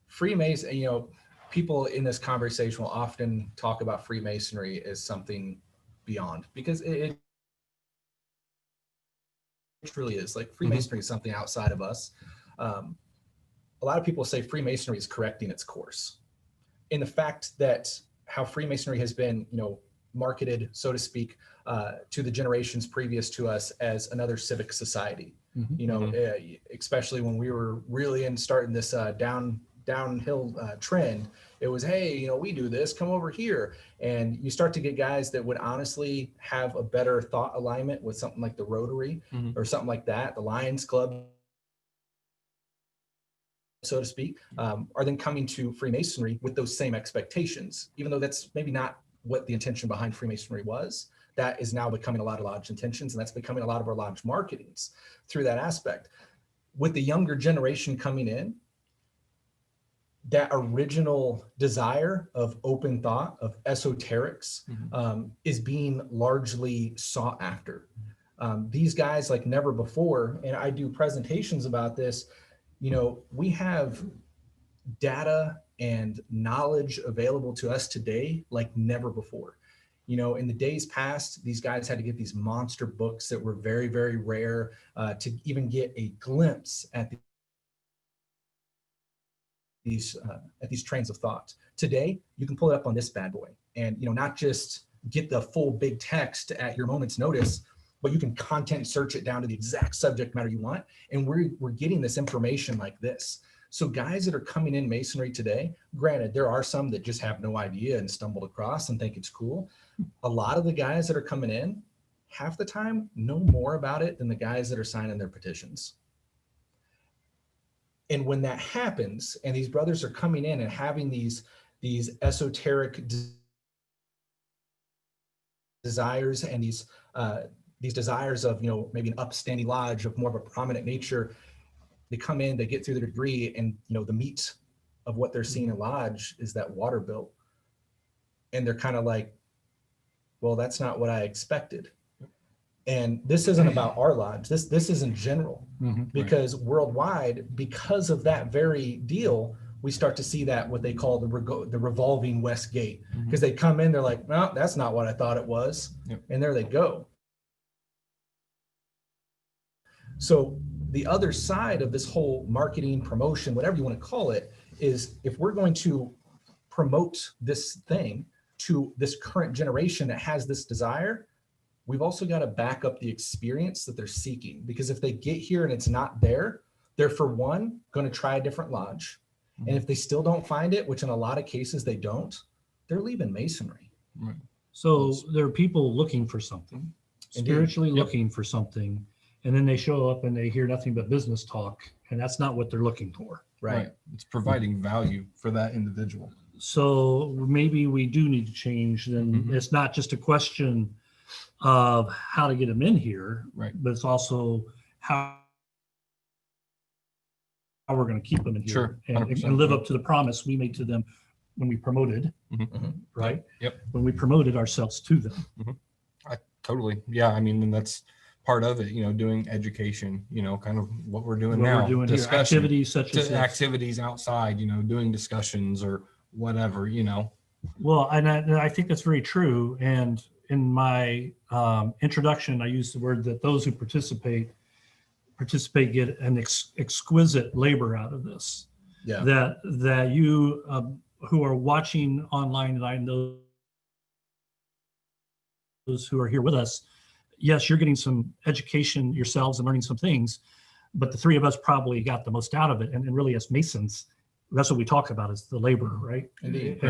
Freemason, people in this conversation will often talk about Freemasonry as something beyond, because it truly is. Like, Freemasonry is something outside of us. A lot of people say Freemasonry is correcting its course. In the fact that how Freemasonry has been, marketed, so to speak, to the generations previous to us as another civic society. Especially when we were really starting this downhill trend, it was, hey, we do this, come over here. And you start to get guys that would honestly have a better thought alignment with something like the Rotary or something like that, the Lions Club, so to speak, are then coming to Freemasonry with those same expectations, even though that's maybe not what the intention behind Freemasonry was. That is now becoming a lot of lodge intentions, and that's becoming a lot of our lodge marketings through that aspect. With the younger generation coming in, that original desire of open thought, of esoterics, is being largely sought after. These guys, like never before, and I do presentations about this, we have data and knowledge available to us today like never before. In the days past, these guys had to get these monster books that were very, very rare to even get a glimpse at these trains of thought. Today, you can pull it up on this bad boy and, not just get the full big text at your moment's notice, but you can content search it down to the exact subject matter you want. And we're getting this information like this. So guys that are coming in Masonry today, granted, there are some that just have no idea and stumbled across and think it's cool. A lot of the guys that are coming in, half the time, know more about it than the guys that are signing their petitions. And when that happens, and these brothers are coming in and having these esoteric desires and these desires of, maybe an upstanding lodge of more of a prominent nature, they come in, they get through their degree, and the meat of what they're seeing in lodge is that water bill. And they're kind of like, well, that's not what I expected. And this isn't about our lodge. This is in general, because worldwide, because of that very deal, we start to see that what they call the revolving West Gate, because they come in, they're like, no, that's not what I thought it was. And there they go. So the other side of this whole marketing, promotion, whatever you want to call it, is if we're going to promote this thing to this current generation that has this desire, we've also got to back up the experience that they're seeking. Because if they get here and it's not there, they're, for one, going to try a different lodge. And if they still don't find it, which in a lot of cases they don't, they're leaving Masonry. So there are people looking for something, spiritually looking for something, and then they show up and they hear nothing but business talk, and that's not what they're looking for. Right. It's providing value for that individual. So maybe we do need to change. Then it's not just a question of how to get them in here, but it's also how we're going to keep them in here and live up to the promise we made to them when we promoted, right? When we promoted ourselves to them. I totally, I mean, and that's part of it, doing education, kind of what we're doing now. We're doing here, activities such as activities outside, doing discussions or whatever, Well, and I think that's very true. And in my introduction, I used the word that those who participate get an exquisite labor out of this. That you who are watching online, and I know those who are here with us, yes, you're getting some education yourselves and learning some things, but the three of us probably got the most out of it. And really, as Masons, that's what we talk about, is the labor, right? Indeed.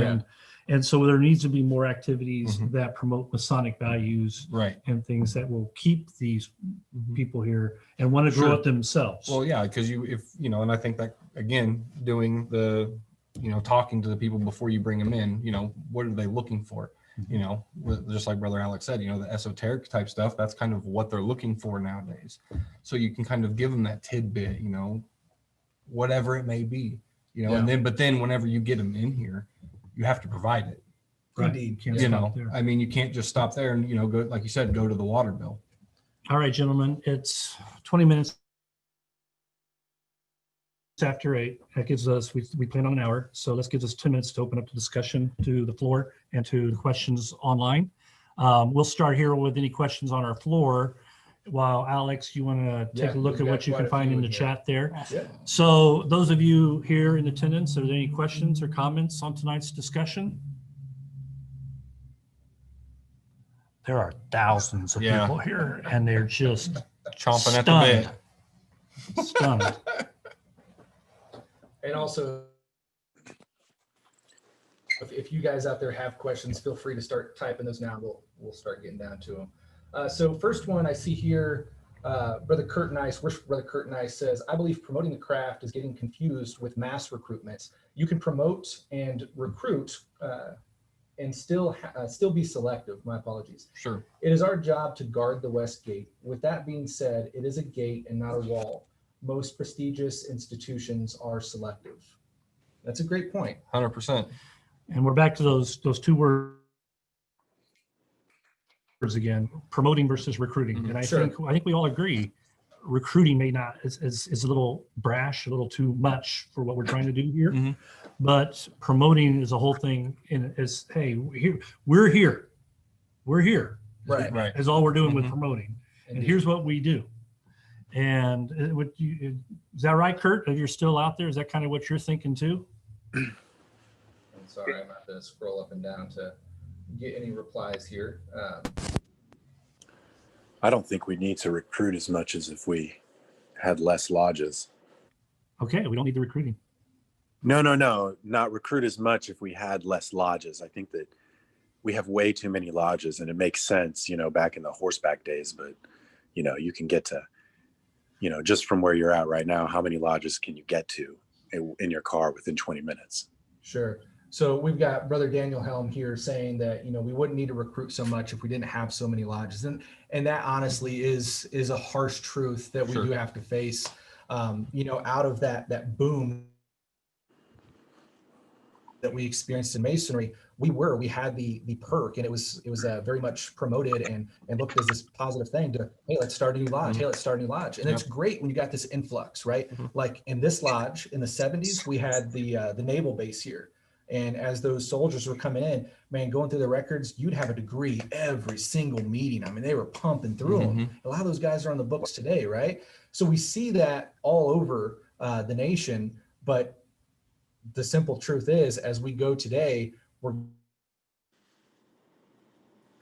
And so there needs to be more activities that promote Masonic values, and things that will keep these people here and want to grow up themselves. Well, because and I think that, again, doing the, talking to the people before you bring them in, what are they looking for? Just like Brother Alex said, the esoteric type stuff, that's kind of what they're looking for nowadays. So you can kind of give them that tidbit, whatever it may be, but then whenever you get them in here, you have to provide it. Indeed. I mean, you can't just stop there and, go, like you said, go to the water bill. All right, gentlemen, it's 20 minutes after 8. That gives us, we plan on an hour. So this gives us 10 minutes to open up the discussion to the floor and to the questions online. We'll start here with any questions on our floor. While Alex, you want to take a look at what you can find in the chat there. So those of you here in attendance, are there any questions or comments on tonight's discussion? There are thousands of people here, and they're just chomping at the bit. Stunned. And also, if you guys out there have questions, feel free to start typing those now. We'll start getting down to them. So first one I see here, Brother Kurt Nice says, I believe promoting the craft is getting confused with mass recruitment. You can promote and recruit and still be selective. My apologies. Sure. It is our job to guard the West Gate. With that being said, it is a gate and not a wall. Most prestigious institutions are selective. That's a great point. 100%. And we're back to those two words again, promoting versus recruiting. And I think we all agree, recruiting may not is a little brash, a little too much for what we're trying to do here. But promoting is a whole thing. And is, hey, we're here. Right. Is all we're doing with promoting. Indeed. And here's what we do. And is that right, Kurt? If you're still out there, is that kind of what you're thinking too? I'm sorry, I'm not going to scroll up and down to get any replies here. I don't think we need to recruit as much as if we had less lodges. Okay, we don't need the recruiting. No, not recruit as much if we had less lodges. I think that we have way too many lodges, and it makes sense, back in the horseback days, but, you can get to, just from where you're at right now, how many lodges can you get to in your car within 20 minutes? Sure. So we've got Brother Daniel Helm here saying that, we wouldn't need to recruit so much if we didn't have so many lodges. And that honestly is a harsh truth that we do have to face. you know, out of that boom that we experienced in Masonry, we had the perk, and it was very much promoted and looked as this positive thing to, hey, let's start a new lodge. Hey, let's start a new lodge. And it's great when you got this influx, right? Like in this lodge in the 70s, we had the naval base here. And as those soldiers were coming in, man, going through the records, you'd have a degree every single meeting. I mean, they were pumping through them. A lot of those guys are on the books today, right? So we see that all over the nation. But the simple truth is, as we go today, we're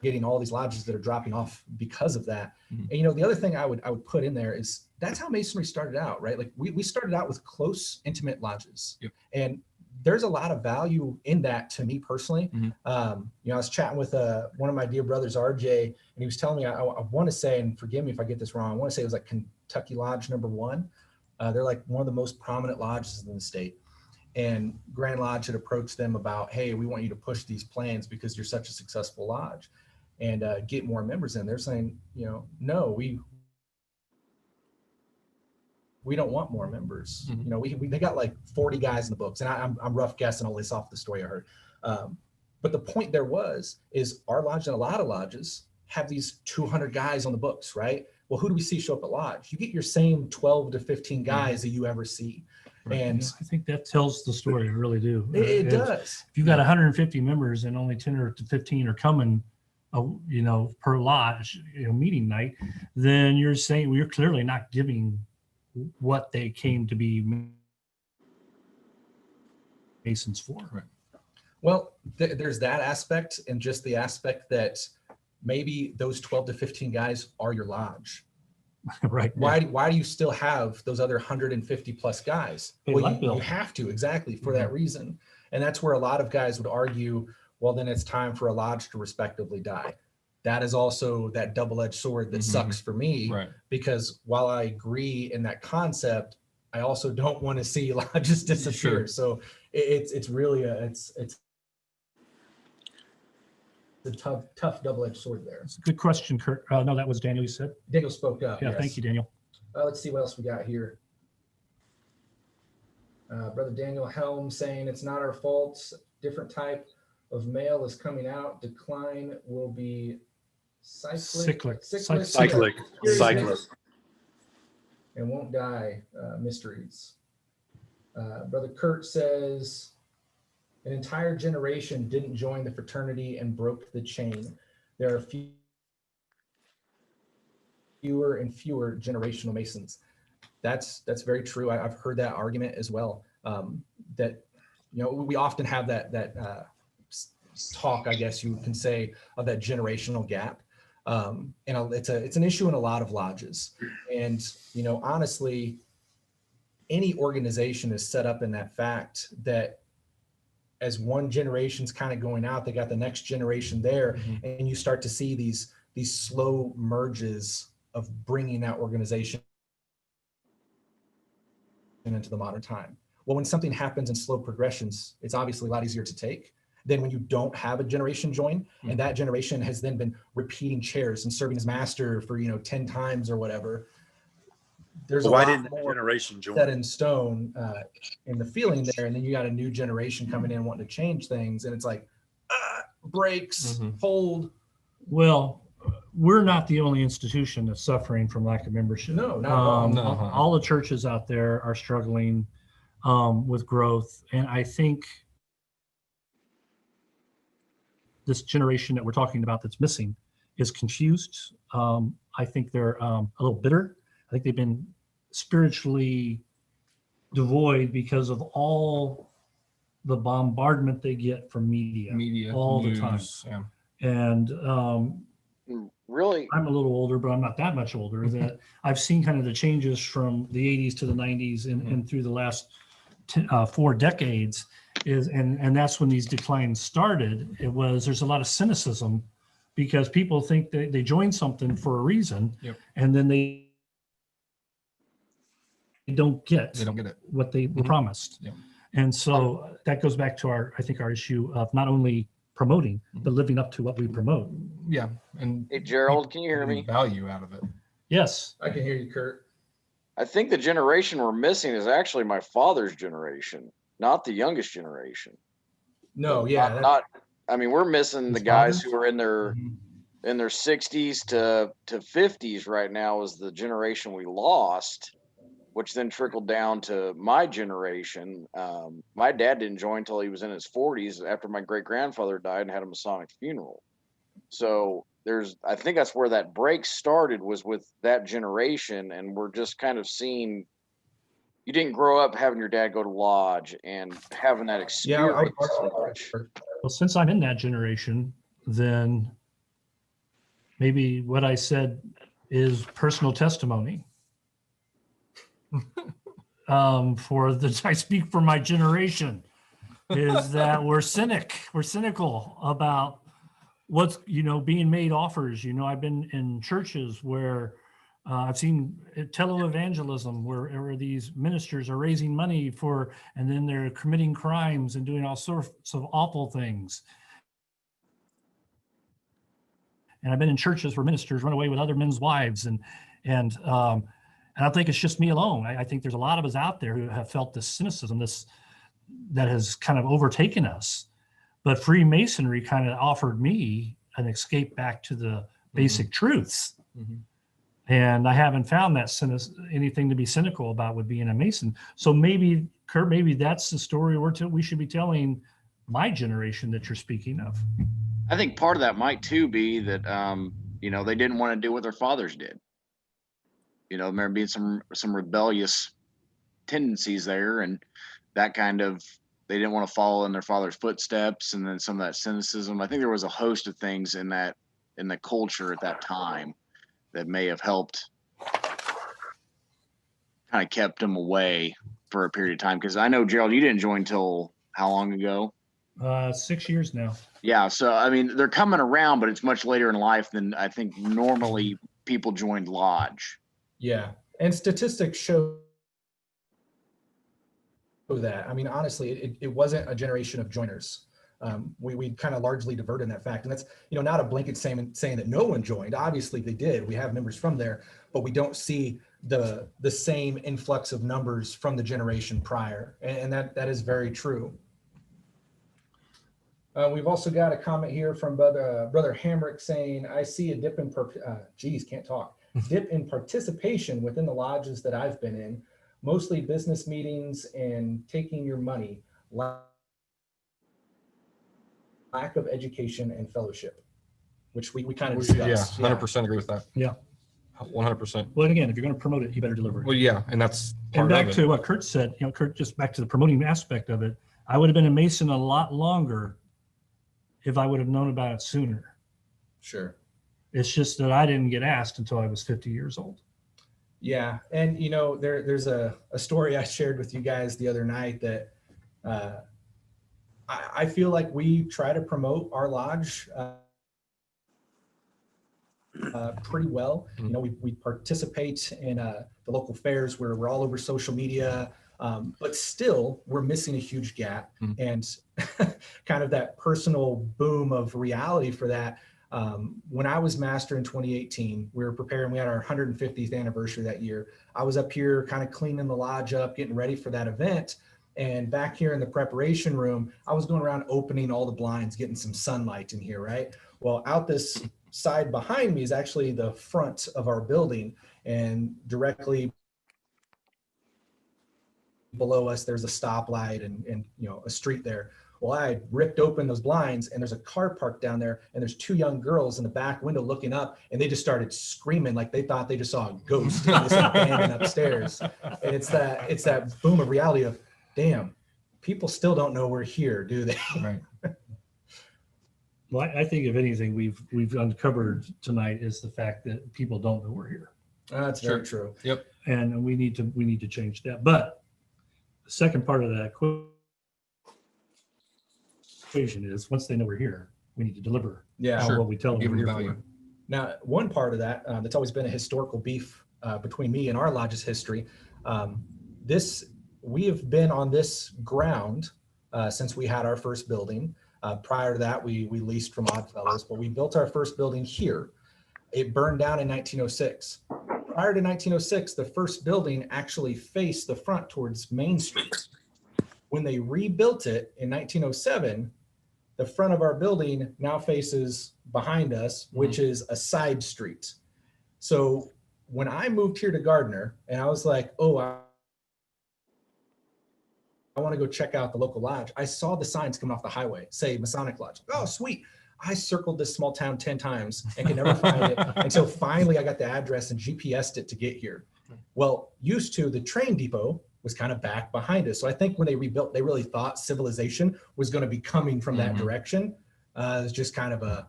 getting all these lodges that are dropping off because of that. And, you know, the other thing I would put in there is that's how Masonry started out, right? Like we started out with close, intimate lodges. And there's a lot of value in that to me personally. You know, I was chatting with one of my dear brothers, RJ, and he was telling me, I want to say, and forgive me if I get this wrong, I want to say it was like Kentucky Lodge #1. They're like one of the most prominent lodges in the state. And Grand Lodge had approached them about, hey, we want you to push these plans because you're such a successful lodge and get more members in. They're saying, you know, no, we don't want more members. You know, they got like 40 guys in the books, and I'm rough guessing all this off the story I heard. But the point there is our lodge and a lot of lodges have these 200 guys on the books, right? Well, who do we see show up at lodge? You get your same 12 to 15 guys that you ever see. And I think that tells the story. I really do. It does. If you've got 150 members and only 10 or 15 are coming, you know, per lodge, you know, meeting night, then you're saying, well, you're clearly not giving what they came to be Masons for. Right. Well, there's that aspect, and just the aspect that maybe those 12 to 15 guys are your lodge. Right. Why do you still have those other 150 plus guys? Well, you have to, exactly, for that reason. And that's where a lot of guys would argue, well, then it's time for a lodge to respectively die. That is also that double-edged sword that sucks for me, because while I agree in that concept, I also don't want to see lodges disappear. So it's really it's a tough double-edged sword there. It's a good question, Kurt. No, that was Daniel, you said. Daniel spoke up. Yeah, yes. Thank you, Daniel. Let's see what else we got here. Brother Daniel Helm saying it's not our fault. Different type of male is coming out. Decline will be cyclic. And won't die. Mysteries. Brother Kurt says an entire generation didn't join the fraternity and broke the chain. There are fewer and fewer generational Masons. That's very true. I've heard that argument as well. That, you know, we often have that talk, I guess you can say, of that generational gap. And it's an issue in a lot of lodges. And, you know, honestly, any organization is set up in that fact that as one generation's kind of going out, they got the next generation there, and you start to see these slow merges of bringing that organization into the modern time. Well, when something happens in slow progressions, it's obviously a lot easier to take than when you don't have a generation join, and that generation has then been repeating chairs and serving as master for, you know, 10 times or whatever. There's a lot more generation join? Set in stone in the feeling there, and then you got a new generation coming in wanting to change things, and it's like breaks, hold. Well, we're not the only institution that's suffering from lack of membership. No, not at all. All the churches out there are struggling with growth, and I think this generation that we're talking about that's missing is confused. I think they're a little bitter. I think they've been spiritually devoid because of all the bombardment they get from media all news, the time. Yeah. And really, I'm a little older, but I'm not that much older. That I've seen kind of the changes from the 80s to the 90s and through the last 4 decades and that's when these declines started. There's a lot of cynicism because people think they join something for a reason, and then they don't get it what they were promised. And so that goes back to our issue of not only promoting, but living up to what we promote. Yeah. And hey, Gerald, can you hear me? Value out of it. Yes. I can hear you, Kurt. I think the generation we're missing is actually my father's generation, not the youngest generation. No, yeah. I mean, we're missing the guys who are in their 60s to 50s right now is the generation we lost, which then trickled down to my generation. My dad didn't join until he was in his 40s after my great grandfather died and had a Masonic funeral. So I think that's where that break started, was with that generation. And we're just kind of seeing, you didn't grow up having your dad go to lodge and having that experience. Well, since I'm in that generation, then maybe what I said is personal testimony. I speak for my generation, is that we're cynical about what's, being made offers. I've been in churches where I've seen televangelism where these ministers are raising money for, and then they're committing crimes and doing all sorts of awful things. And I've been in churches where ministers run away with other men's wives, and I don't think it's just me alone. I think there's a lot of us out there who have felt this cynicism, that has kind of overtaken us. But Freemasonry kind of offered me an escape back to the basic truths. Mm-hmm. And I haven't found that anything to be cynical about with being a Mason. So maybe, Kurt, that's the story we should be telling my generation that you're speaking of. I think part of that might too be that, they didn't want to do what their fathers did. There being some rebellious tendencies there, and that kind of, they didn't want to follow in their father's footsteps, and then some of that cynicism. I think there was a host of things in the culture at that time that may have helped, kind of kept them away for a period of time. Because I know, Gerald, you didn't join till how long ago? 6 years now. Yeah, so I mean, they're coming around, but it's much later in life than I think normally people joined lodge. Yeah, and statistics show that. I mean, honestly, it wasn't a generation of joiners. We kind of largely diverted in that fact, and that's not a blanket saying that no one joined. Obviously, they did. We have members from there, but we don't see the same influx of numbers from the generation prior, and that is very true. We've also got a comment here from Brother Hamrick saying, "I see a dip in dip in participation within the lodges that I've been in, mostly business meetings and taking your money, lack of education and fellowship," which we kind of discussed. Yeah, 100% agree with that. Yeah, 100%. Well, and again, if you're going to promote it, you better deliver it. Well, yeah, and that's part of it. And back to what Kurt said, Kurt, just back to the promoting aspect of it, I would have been a Mason a lot longer if I would have known about it sooner. Sure. It's just that I didn't get asked until I was 50 years old. Yeah. And, there's a story I shared with you guys the other night that I feel like we try to promote our lodge pretty well. Mm-hmm. We participate in the local fairs where we're all over social media, but still we're missing a huge gap. Mm-hmm. And kind of that personal boom of reality for that. When I was master in 2018, we had our 150th anniversary that year. I was up here kind of cleaning the lodge up, getting ready for that event. And back here in the preparation room, I was going around opening all the blinds, getting some sunlight in here, right? Well, out this side behind me is actually the front of our building, and directly below us, there's a stoplight and a street there. Well, I ripped open those blinds, and there's a car parked down there, and there's two young girls in the back window looking up, and they just started screaming like they thought they just saw a ghost in this abandoned upstairs. And it's that boom of reality of, damn, people still don't know we're here, do they? Right. Well, I think if anything we've uncovered tonight is the fact that people don't know we're here. That's very true. Yep. And we need to change that. But the second part of that equation is, once they know we're here, we need to deliver what we tell them. Give we're them here value. for. Now, one part of that that's always been a historical beef between me and our lodge's history. We have been on this ground since we had our first building. Prior to that, we leased from Oddfellows, but we built our first building here. It burned down in 1906. prior to 1906, the first building actually faced the front towards Main Street. When they rebuilt it in 1907, the front of our building now faces behind us, which is a side street. So when I moved here to Gardner and I was like, oh, I want to go check out the local lodge, I saw the signs coming off the highway, say Masonic Lodge. Oh, sweet. I circled this small town 10 times and could never find it until finally I got the address and GPS'd it to get here. Well, used to, the train depot was kind of back behind us. So I think when they rebuilt, they really thought civilization was going to be coming from that direction. It's just kind of a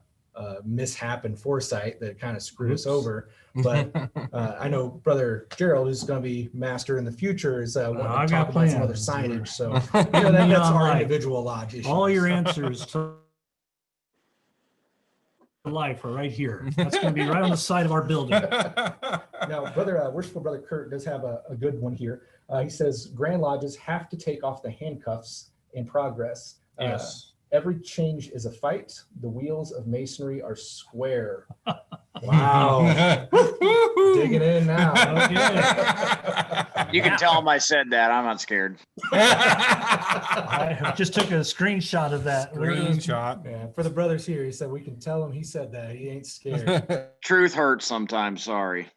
mishap and foresight that kind of screwed us over. But I know Brother Gerald, who's going to be master in the future, is wanting to talk about some other signage. So that's our individual lodge issue. All your answers to life are right here. That's going to be right on the side of our building. Now, worshipful Brother Kurt does have a good one here. He says, Grand Lodges have to take off the handcuffs in progress. Yes. Every change is a fight. The wheels of masonry are square. Wow. Digging in now. Okay. You can tell him I said that. I'm not scared. I just took a screenshot of that. Screenshot. Yeah, for the brothers here, he said, we can tell him he said that. He ain't scared. Truth hurts sometimes. Sorry.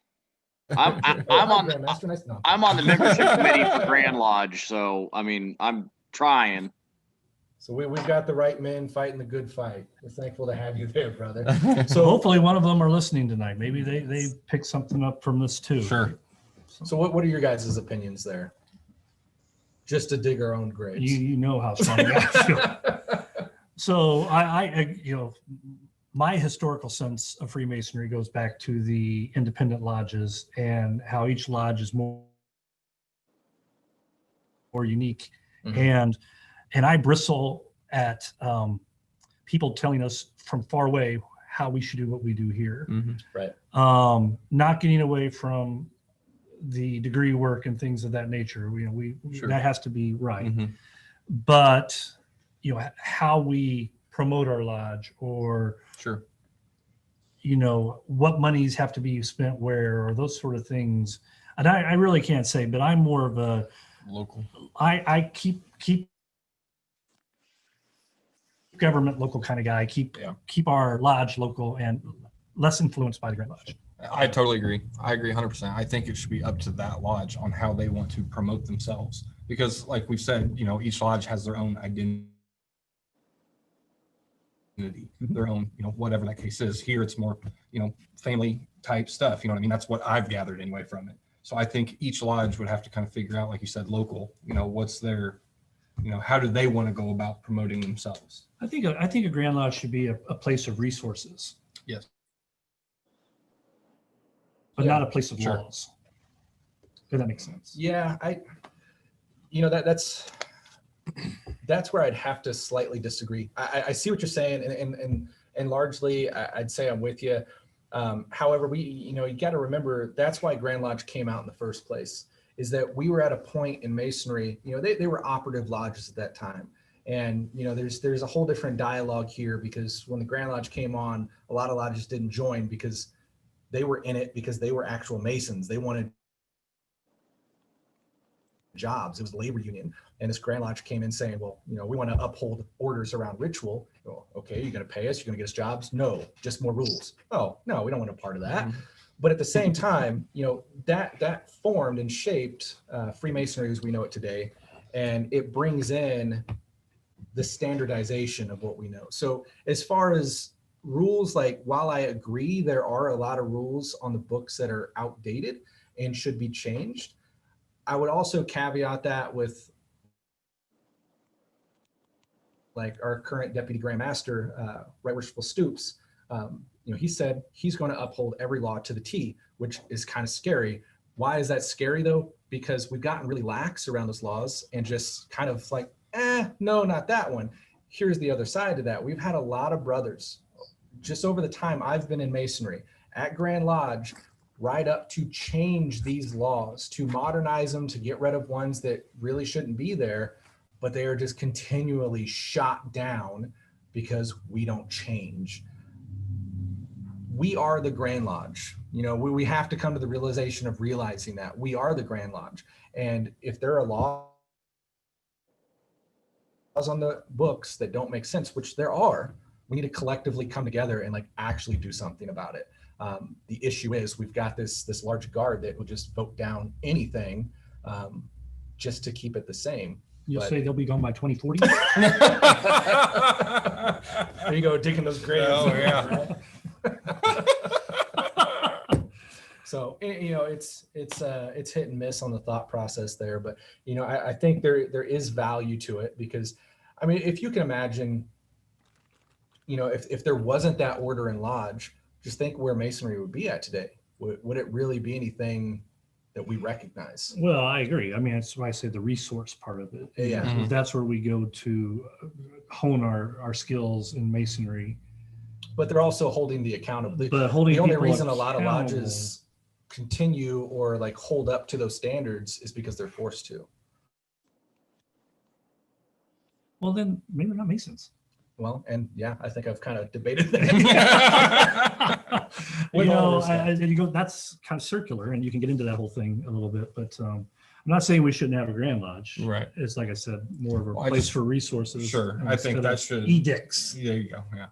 I'm on Grandmaster, nice. No. I'm on the membership committee for Grand Lodge, so I mean I'm trying. So we've got the right men fighting the good fight. We're thankful to have you there, brother. So hopefully one of them are listening tonight. Maybe they pick something up from this too. Sure. So what are your guys' opinions there? Just to dig our own graves. You know how strong I feel. So I my historical sense of Freemasonry goes back to the independent lodges and how each lodge is more unique. And I bristle at people telling us from far away how we should do what we do here. Right. Not getting away from the degree work and things of that nature. Sure. That has to be right. But how we promote our lodge, or Sure. What monies have to be spent where, or those sort of things. And I really can't say, but I'm more of a Local. I keep government local kind of guy. Keep our lodge local and less influenced by the Grand Lodge. I totally agree. I agree 100%. I think it should be up to that lodge on how they want to promote themselves, because like we've said, each lodge has their own identity, their own, whatever that case is. Here it's more, family type stuff. You know what I mean? That's what I've gathered anyway from it. So I think each lodge would have to kind of figure out, like you said, local, what's their, how do they want to go about promoting themselves? I think a Grand Lodge should be a place of resources. Yes. But not a place of Sure. laws. If that makes sense. Yeah, that's where I'd have to slightly disagree. I see what you're saying, and largely I'd say I'm with you. However, you got to remember, that's why Grand Lodge came out in the first place, is that we were at a point in Masonry, they were operative lodges at that time. And, there's a whole different dialogue here, because when the Grand Lodge came on, a lot of lodges didn't join because they were in it because they were actual Masons. They wanted jobs. It was the labor union. And this Grand Lodge came in saying, well, we want to uphold orders around ritual. Well, okay, you're going to pay us, you're going to get us jobs? No, just more rules. Oh, no, we don't want a part of that. But at the same time, that formed and shaped Freemasonry as we know it today. And it brings in the standardization of what we know. So as far as rules, like, while I agree there are a lot of rules on the books that are outdated and should be changed, I would also caveat that with, like, our current Deputy Grand Master, Right Worshipful Stoops. He said he's going to uphold every law to the T, which is kind of scary. Why is that scary though? Because we've gotten really lax around those laws and just kind of like, no, not that one. Here's the other side to that. We've had a lot of brothers just over the time I've been in Masonry at Grand Lodge write up to change these laws, to modernize them, to get rid of ones that really shouldn't be there, but they are just continually shot down because we don't change. We are the Grand Lodge. We have to come to the realization of realizing that we are the Grand Lodge. And if there are laws on the books that don't make sense, which there are, we need to collectively come together and like actually do something about it. The issue is we've got this large guard that will just vote down anything just to keep it the same. You'll say they'll be gone by 2040? There you go, digging those graves. Oh, yeah. So, it's hit and miss on the thought process there, but I think there is value to it, because I mean, if you can imagine, if there wasn't that order and lodge, just think where Masonry would be at today. Would it really be anything that we recognize? Well, I agree. I mean, that's why I say the resource part of it. Yeah. Mhm. That's where we go to hone our skills in Masonry. But they're also holding the accountability. But holding The only people reason a lot of accountable- lodges continue or like hold up to those standards is because they're forced to. Well, then maybe they're not Masons. Well, and yeah, I think I've kind of debated that. With all respect. That's kind of circular, and you can get into that whole thing a little bit. But I'm not saying we shouldn't have a Grand Lodge. Right. It's like I said, more of a Well, I place just- for resources. Sure. I think instead that of should- edicts. There you go. Yeah.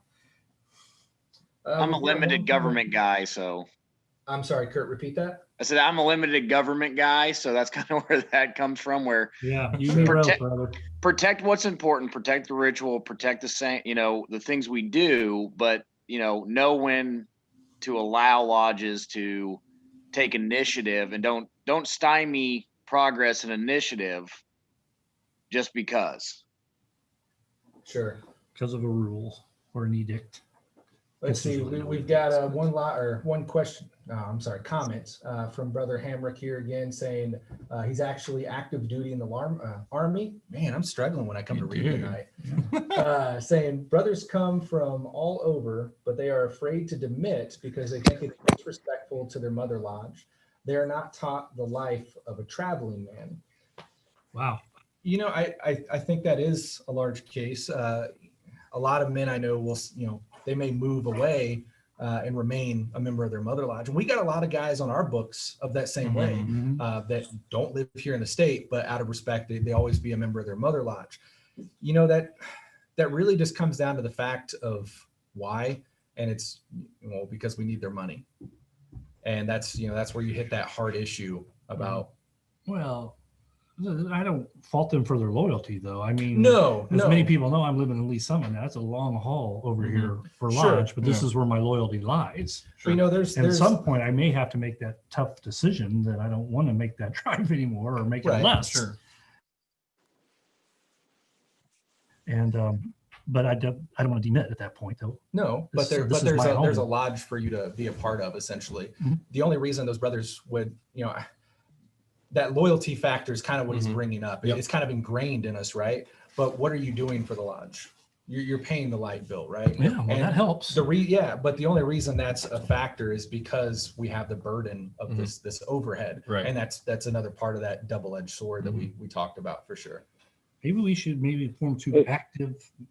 I'm a limited government guy, so I'm sorry, Kurt, repeat that. I said I'm a limited government guy, so that's kind of where that comes from. Where Yeah, you may well, brother. protect what's important, protect the ritual, protect the the things we do, but know when to allow lodges to take initiative, and don't stymie progress and initiative just because. Sure. Because of a rule or an edict. Let's see. We've got one question. Comment from Brother Hamrick here again, saying he's actually active duty in the Army. Man, I'm struggling when I come to read tonight. Saying brothers come from all over, but they are afraid to demit because they think it's disrespectful to their mother lodge. They are not taught the life of a traveling man. Wow. I think that is a large case. A lot of men I know will, they may move away and remain a member of their mother lodge. And we got a lot of guys on our books of that same way that don't live here in the state, but out of respect, they always be a member of their mother lodge. That really just comes down to the fact of why. And it's, because we need their money. And that's where you hit that hard issue about. Well, I don't fault them for their loyalty, though. I mean, as many people know, I'm living in Lee Summit now. That's a long haul over here for lodge, but this is where my loyalty lies. Sure. There's at some point I may have to make that tough decision that I don't want to make that drive anymore or make it less. Sure. And but I don't want to demit at that point, though. No, but there's a lodge for you to be a part of, essentially. The only reason those brothers would, that loyalty factor is kind of what he's bringing up. It's kind of ingrained in us, right? But what are you doing for the lodge? You're paying the light bill, right? Yeah, well, that helps. But the only reason that's a factor is because we have the burden of this overhead, right? And that's another part of that double-edged sword that we talked about for sure. Maybe we should form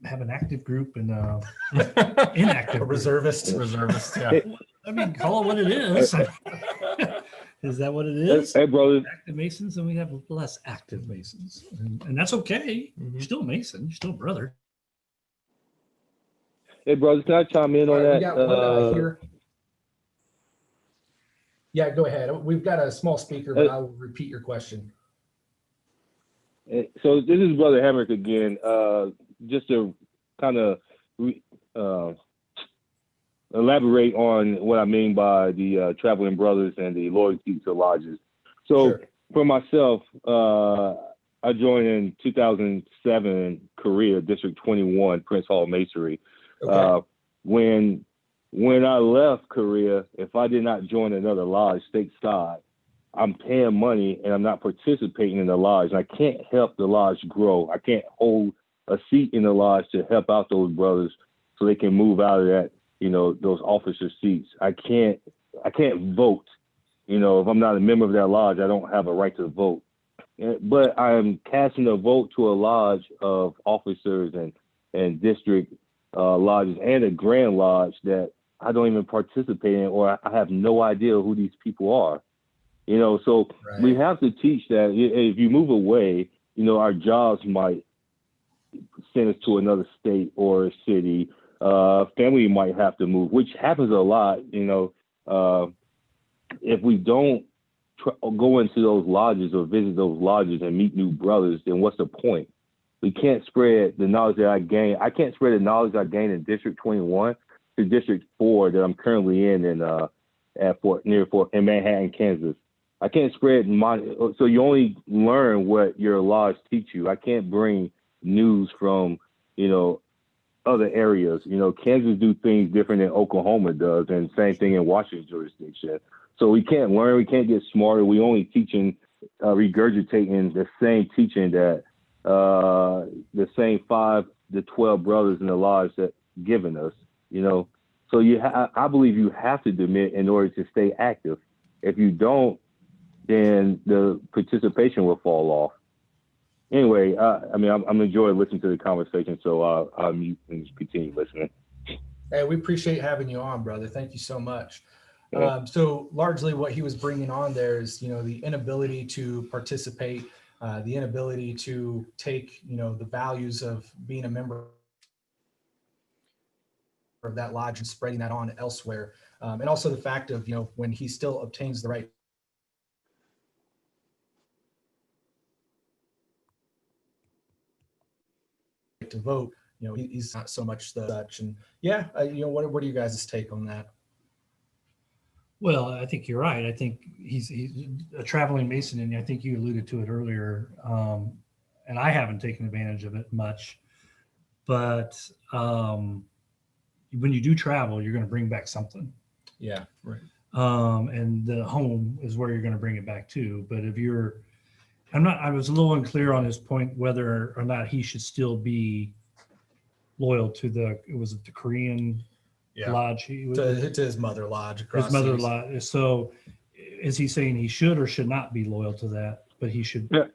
have an active group and inactive a reservist. Reservist, yeah. I mean, call it what it is. Is that what it is? Hey, brother. Active Masons, and we have less active Masons, and that's okay. You're still a Mason. You're still a brother. Hey, brother, can I chime in on that? We got one here. Yeah, go ahead. We've got a small speaker, but I will repeat your question. So this is Brother Hamrick again. Just to kind of elaborate on what I mean by the traveling brothers and the loyalty to lodges. So for myself, I joined in 2007 Korea, District 21, Prince Hall Masonry. Okay. When I left Korea, if I did not join another lodge stateside, I'm paying money and I'm not participating in the lodge. And I can't help the lodge grow. I can't hold a seat in the lodge to help out those brothers so they can move out of that, those officer seats. I can't vote. If I'm not a member of that lodge, I don't have a right to vote. But I'm casting a vote to a lodge of officers and district lodges and a grand lodge that I don't even participate in, or I have no idea who these people are. You know, so Right. we have to teach that if you move away, you know, our jobs might send us to another state or a city. Family might have to move, which happens a lot. You know, if we don't go into those lodges or visit those lodges and meet new brothers, then what's the point? We can't spread the knowledge that I gained. I can't spread the knowledge I gained in District 21 to District 4 that I'm currently in in Manhattan, Kansas. I can't spread so you only learn what your laws teach you. I can't bring news from, you know, other areas. You know, Kansas do things different than Oklahoma does, and same thing in Washington jurisdiction. So we can't learn, we can't get smarter. We only teaching, regurgitating the same teaching that the same 5 to 12 brothers in the lodge that given us, you know. So I believe you have to demit in order to stay active. If you don't, then the participation will fall off. Anyway, I mean, I'm enjoying listening to the conversation, so I'll mute and just continue listening. Hey, we appreciate having you on, brother. Thank you so much. So largely what he was bringing on there is, you know, the inability to participate, the inability to take, you know, the values of being a member of that lodge and spreading that on elsewhere. And also the fact of, you know, when he still obtains the right to vote, you know, he's not so much such. And yeah, you know, what are you guys' take on that? Well, I think you're right. I think he's a traveling Mason, and I think you alluded to it earlier. And I haven't taken advantage of it much, but when you do travel, you're going to bring back something. Yeah, right. And the home is where you're going to bring it back to. But if I was a little unclear on his point whether or not he should still be loyal to the Korean lodge. To his mother lodge. His mother lodge. So is he saying he should or should not be loyal to that? But he should. Yeah.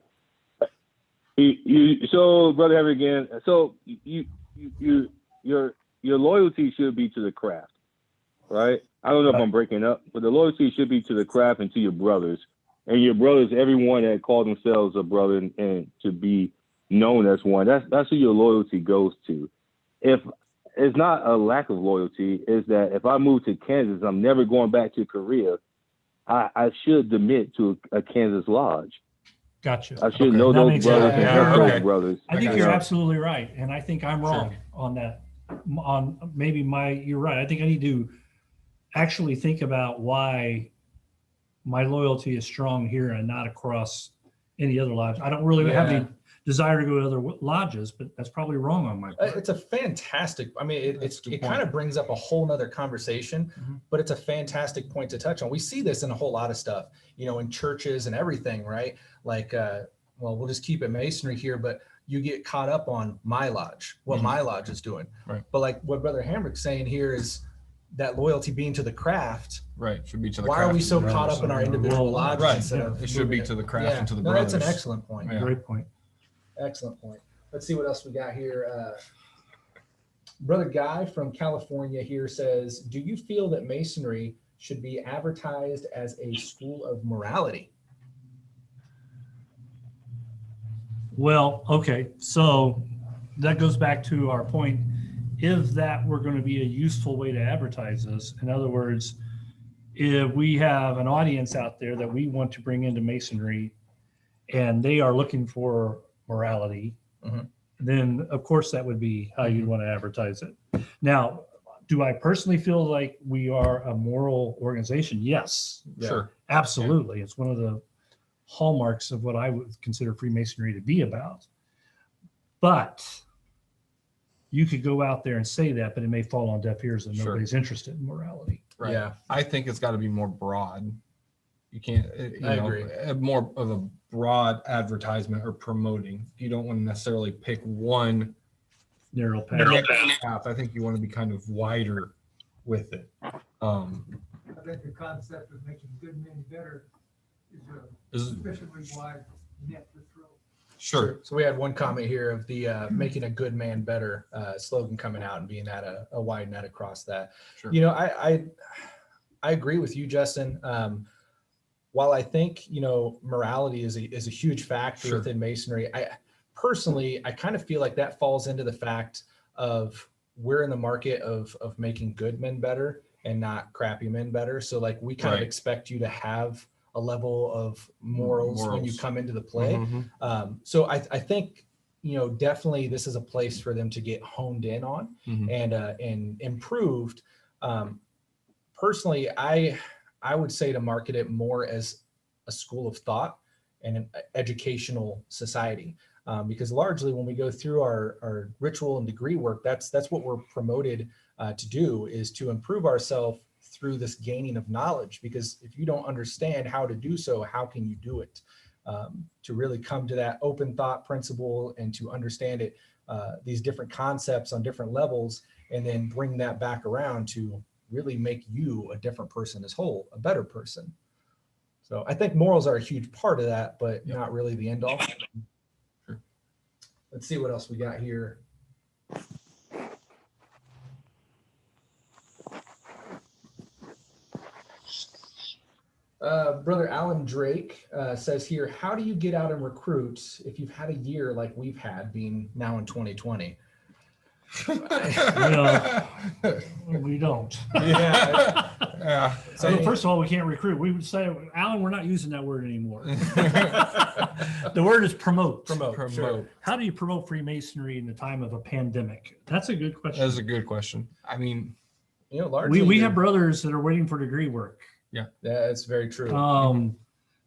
So, Brother Henry again. So your loyalty should be to the craft, right? I don't know if I'm breaking up, but the loyalty should be to the craft and to your brothers. And your brothers, everyone that call themselves a brother and to be known as one, that's who your loyalty goes to. If it's not a lack of loyalty, is that if I move to Kansas, I'm never going back to Korea. I should demit to a Kansas lodge. Gotcha. I should know those brothers and help those brothers. I think you're absolutely right, and I think I'm wrong on that. You're right. I think I need to actually think about why my loyalty is strong here and not across any other lodge. I don't really have any desire to go to other lodges, but that's probably wrong on my part. It's a fantastic, I mean, it kind of brings up a whole nother conversation, but it's a fantastic point to touch on. We see this in a whole lot of stuff, you know, in churches and everything, right? Like, well, we'll just keep it Masonry here, but you get caught up on my lodge, what my lodge is doing. Right. But like what Brother Hamrick's saying here is that loyalty being to the craft. Right. Should be to the Why craft. are we so caught up in our individual lodges? Right. Instead of it should be to the craft and to the no, brothers. that's an excellent point. Yeah. Great point. Excellent point. Let's see what else we got here. Brother Guy from California here says, do you feel that Masonry should be advertised as a school of morality? Well, okay. So that goes back to our point. If that were going to be a useful way to advertise this, in other words, if we have an audience out there that we want to bring into Masonry and they are looking for morality, then of course that would be how you'd want to advertise it. Now, do I personally feel like we are a moral organization? Yes. Sure. Absolutely. It's one of the hallmarks of what I would consider Freemasonry to be about. But you could go out there and say that, but it may fall on deaf ears and nobody's interested in morality. Right. Yeah. I think it's got to be more broad. You can't, I agree. More of a broad advertisement or promoting. You don't want to necessarily pick one Narrow path. path. I think you want to be kind of wider with it. I think the concept of making good men better is a sufficiently wide net to throw. Sure. So we had one comment here of the making a good man better slogan coming out and being that a wide net across that. Sure. You know, I agree with you, Justin. While I think, you know, morality is a huge factor Sure. within Masonry, I personally kind of feel like that falls into the fact of we're in the market of making good men better and not crappy men better. So like we kind of Right. expect you to have a level of morals when you Morals. come into the play. Mhm. So I think, you know, definitely this is a place for them to get honed in on Mhm. and improved. Personally, I would say to market it more as a school of thought and an educational society. Because largely when we go through our ritual and degree work, that's what we're promoted to do, is to improve ourselves through this gaining of knowledge. Because if you don't understand how to do so, how can you do it? To really come to that open thought principle and to understand it, these different concepts on different levels, and then bring that back around to really make you a different person as whole, a better person. So I think morals are a huge part of that, but not really the end all. Sure. Let's see what else we got here. Brother Alan Drake says here, how do you get out and recruit if you've had a year like we've had, being now in 2020? Well, we don't. Yeah. Yeah. So first of all, we can't recruit. We would say, Alan, we're not using that word anymore. The word is promote. Promote. Sure. How do you promote Freemasonry in the time of a pandemic? That's a good question. That's a good question. I mean, You know, largely we have brothers that are waiting for degree work. Yeah, that's very true.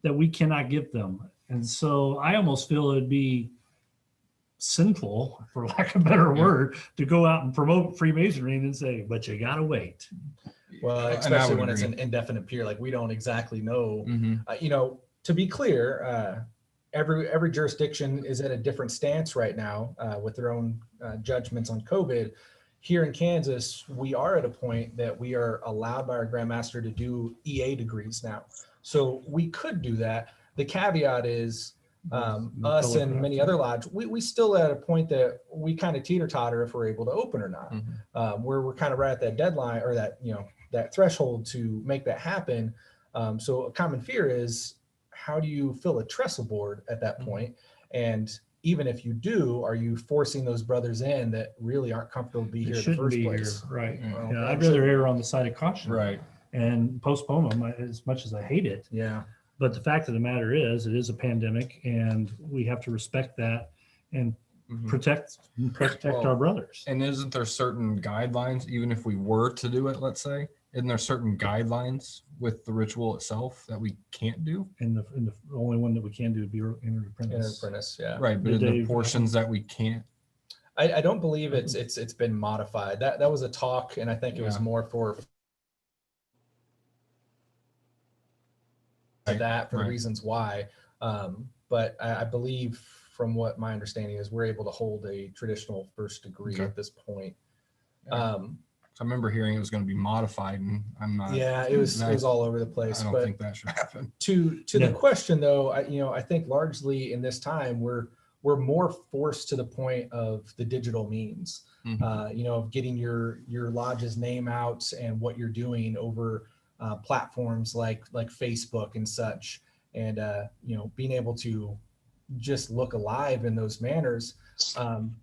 That we cannot give them. And so I almost feel it'd be sinful, for lack of a better word, to go out and promote Freemasonry and then say, but you gotta wait. Well, especially when it's an indefinite period, like we don't exactly know. You know, to be clear, every jurisdiction is at a different stance right now with their own judgments on COVID. Here in Kansas, we are at a point that we are allowed by our Grand Master to do EA degrees now. So we could do that. The caveat is us and many other lodges, we still at a point that we kind of teeter-totter if we're able to open or not. We're kind of right at that deadline, or that, you know, that threshold to make that happen. So a common fear is, how do you fill a trestle board at that point? And even if you do, are you forcing those brothers in that really aren't comfortable to be here in the first place? Right. Well, Yeah, I'd rather err on the side of caution. Right. And postpone them as much as I hate it. Yeah. But the fact of the matter is, it is a pandemic, and we have to respect that and protect our brothers. And isn't there certain guidelines, even if we were to do it, let's say, isn't there certain guidelines with the ritual itself that we can't do? And the only one that we can do would be entered apprentice. Yeah. Right, but in the portions that we can't. I don't believe it's been modified. That was a talk, and I think it was more for that, for the reasons why. But I believe, from what my understanding is, we're able to hold a traditional first degree at this point. I remember hearing it was going to be modified, and I'm not. Yeah, it was all over the place. I don't think that should happen. To the question though, I think largely in this time we're more forced to the point of the digital means, of getting your lodge's name out and what you're doing over platforms like Facebook and such, and being able to just look alive in those manners.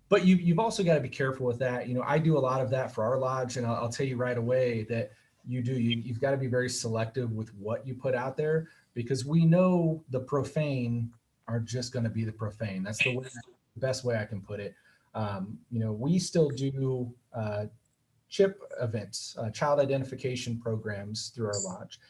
But you've also got to be careful with that. I do a lot of that for our lodge, and I'll tell you right away that you've got to be very selective with what you put out there, because we know the profane are just going to be the profane. That's the best way I can put it. We still do CHIP events, child identification programs through our lodge.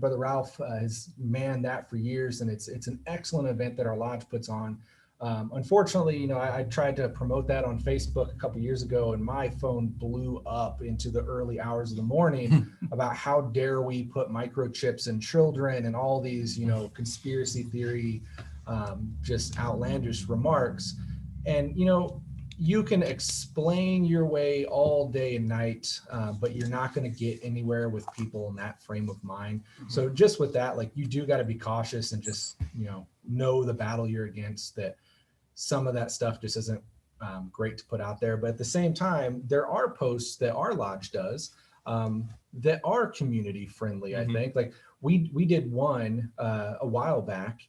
Brother Ralph has manned that for years, and it's an excellent event that our lodge puts on. Unfortunately, I tried to promote that on Facebook a couple years ago, and my phone blew up into the early hours of the morning about how dare we put microchips in children and all these, conspiracy theory, just outlandish remarks. And, you can explain your way all day and night, but you're not going to get anywhere with people in that frame of mind. So just with that, you do got to be cautious and just, know the battle you're against, that some of that stuff just isn't great to put out there. But at the same time, there are posts that our lodge does that are community friendly. I think like we did one a while back,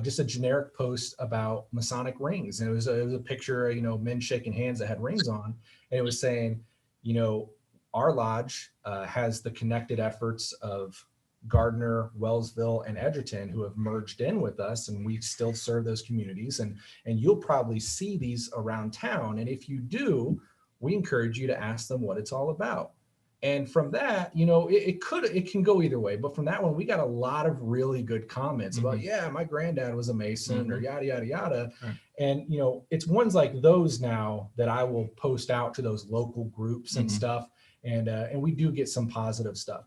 just a generic post about Masonic rings, and it was a picture, you know, men shaking hands that had rings on, and it was saying, you know, our lodge has the connected efforts of Gardner, Wellsville, and Edgerton, who have merged in with us, and we still serve those communities. And you'll probably see these around town. And if you do, we encourage you to ask them what it's all about. And from that, you know, it can go either way. But from that one, we got a lot of really good comments about, yeah, my granddad was a Mason, or yada, yada, yada. Right. And, you know, it's ones like those now that I will post out to those local groups and stuff. And we do get some positive stuff.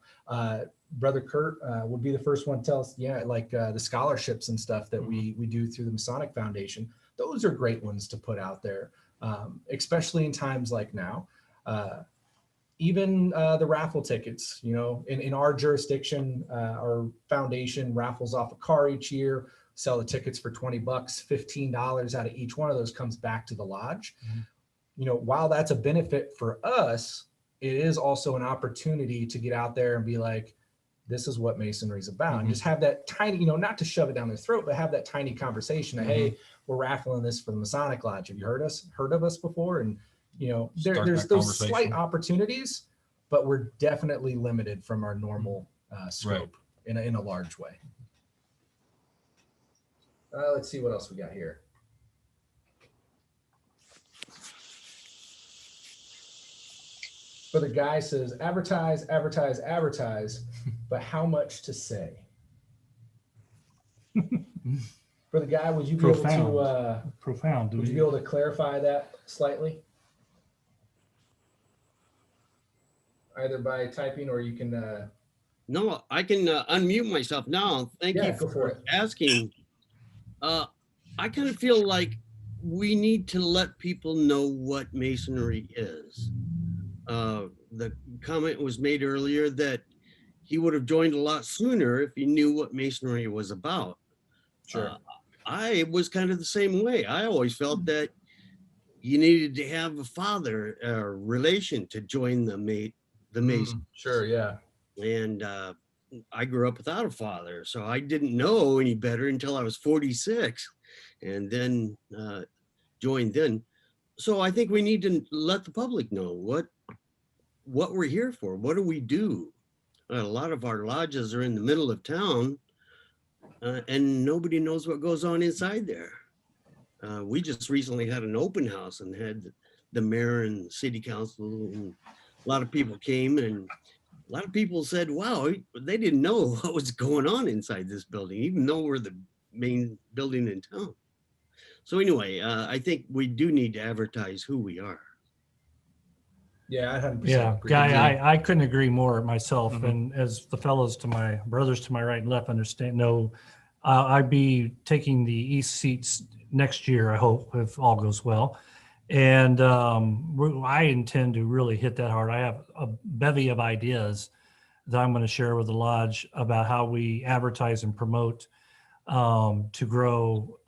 Brother Kurt would be the first one to tell us, like the scholarships and stuff that we do through the Masonic Foundation. Those are great ones to put out there, especially in times like now. Even the raffle tickets, you know, in our jurisdiction, our foundation raffles off a car each year, sell the tickets for $20, $15 out of each one of those comes back to the lodge. You know, while that's a benefit for us, it is also an opportunity to get out there and be like, this is what Masonry is about. And just have that tiny, you know, not to shove it down their throat, but have that tiny conversation of, hey, we're raffling this for the Masonic Lodge. Have you heard of us before? And, you know, there's those slight opportunities, but we're definitely limited from our normal scope in a large way. Let's see what else we got here. Brother Guy says, advertise, advertise, advertise, but how much to say? Brother Guy, would you be able to would you be able to clarify that slightly? Either by typing, or you can No, I can unmute myself now. Thank you for asking. I kind of feel like we need to let people know what Masonry is. The comment was made earlier that he would have joined a lot sooner if he knew what Masonry was about. Sure. I was kind of the same way. I always felt that you needed to have a father relation to join the Masons. Sure, yeah. And I grew up without a father, so I didn't know any better until I was 46, and then joined then. So I think we need to let the public know what we're here for. What do we do? A lot of our lodges are in the middle of town, and nobody knows what goes on inside there. We just recently had an open house and had the mayor and city council, and a lot of people came, and a lot of people said, wow, they didn't know what was going on inside this building, even though we're the main building in town. So anyway, I think we do need to advertise who we are. Yeah, I 100% agree. Guy, I couldn't agree more myself. And as the fellows to my brothers to my right and left know, I'd be taking the East seats next year, I hope, if all goes well. And I intend to really hit that hard. I have a bevy of ideas that I'm going to share with the lodge about how we advertise and promote to grow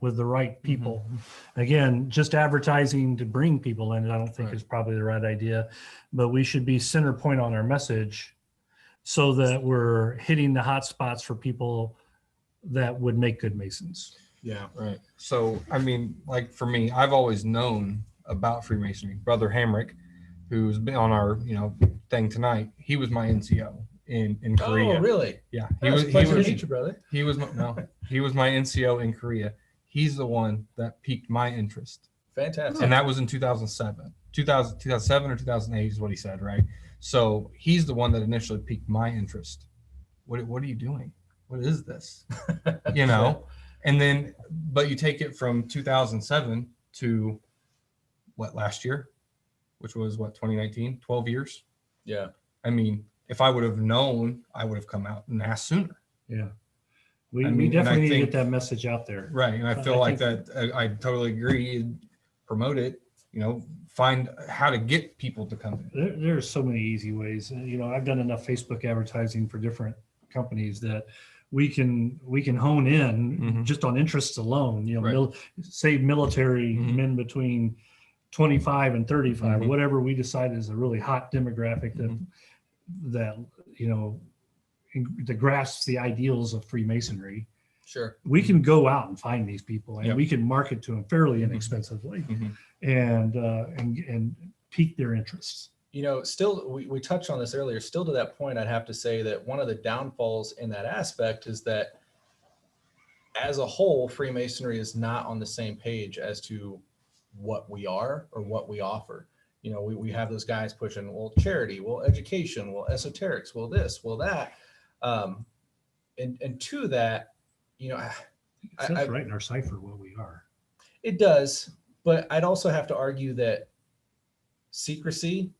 with the right people. Again, just advertising to bring people in, I don't think is probably the right idea, but we should be center point on our message so that we're hitting the hot spots for people that would make good Masons. Yeah. Right. So, I mean, like for me, I've always known about Freemasonry. Brother Hamrick, who's been on our, thing tonight, he was my NCO in Korea. Oh, really? Yeah. He was brother. He was my NCO in Korea. He's the one that piqued my interest. Fantastic. And that was in 2007. 2007 or 2008 is what he said, right? So he's the one that initially piqued my interest. What are you doing? What is this? And then, but you take it from 2007 to what, last year, which was what, 2019, 12 years. Yeah. I mean, if I would have known, I would have come out and asked sooner. Yeah. We definitely need to get that message out there. Right. And I feel like that I totally agree. Promote it, find how to get people to come in. There's so many easy ways. I've done enough Facebook advertising for different companies that we can hone in just on interests alone. You know, say military men between 25 and 35, whatever we decide is a really hot demographic that you know, that grasps the ideals of Freemasonry. Sure. We can go out and find these people, and we can market to them fairly inexpensively, and pique their interests. You know, still, we touched on this earlier. Still, to that point, I'd have to say that one of the downfalls in that aspect is that, as a whole, Freemasonry is not on the same page as to what we are or what we offer. You know, we have those guys pushing, well, charity, well, education, well, esoterics, well, this, well, that, and to that, you know, It says right in our cipher what we are. It does, but I'd also have to argue that secrecy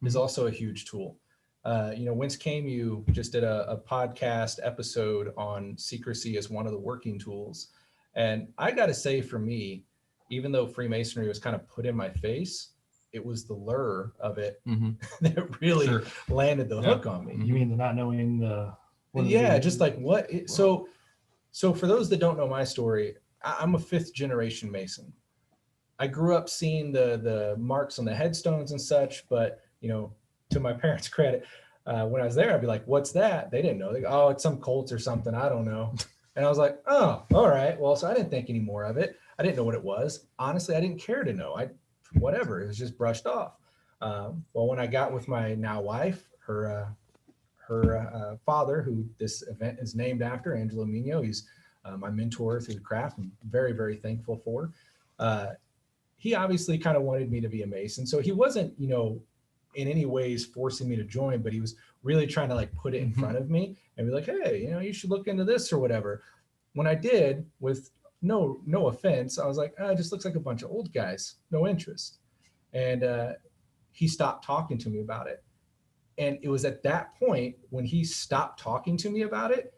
is also a huge tool. You know, Whence Came You just did a podcast episode on secrecy as one of the working tools. And I got to say, for me, even though Freemasonry was kind of put in my face, it was the lure of it that really landed the hook on me. You mean the not knowing the... just like what? So for those that don't know my story, I'm a 5th generation Mason. I grew up seeing the marks on the headstones and such, but, you know, to my parents' credit, when I was there, I'd be like, what's that? They didn't know. They go, oh, it's some cult or something. I don't know. And I was like, oh, all right. Well, so I didn't think any more of it. I didn't know what it was. Honestly, I didn't care to know. Whatever. It was just brushed off. Well, when I got with my now wife, her father, who this event is named after, Angelo Mino, he's my mentor through the craft. I'm very, very thankful for. He obviously kind of wanted me to be a Mason. So he wasn't, you know, in any ways forcing me to join, but he was really trying to like put it in front of me and be like, hey, you know, you should look into this or whatever. When I did, with no offense, I was like, it just looks like a bunch of old guys, no interest. And he stopped talking to me about it. And it was at that point when he stopped talking to me about it,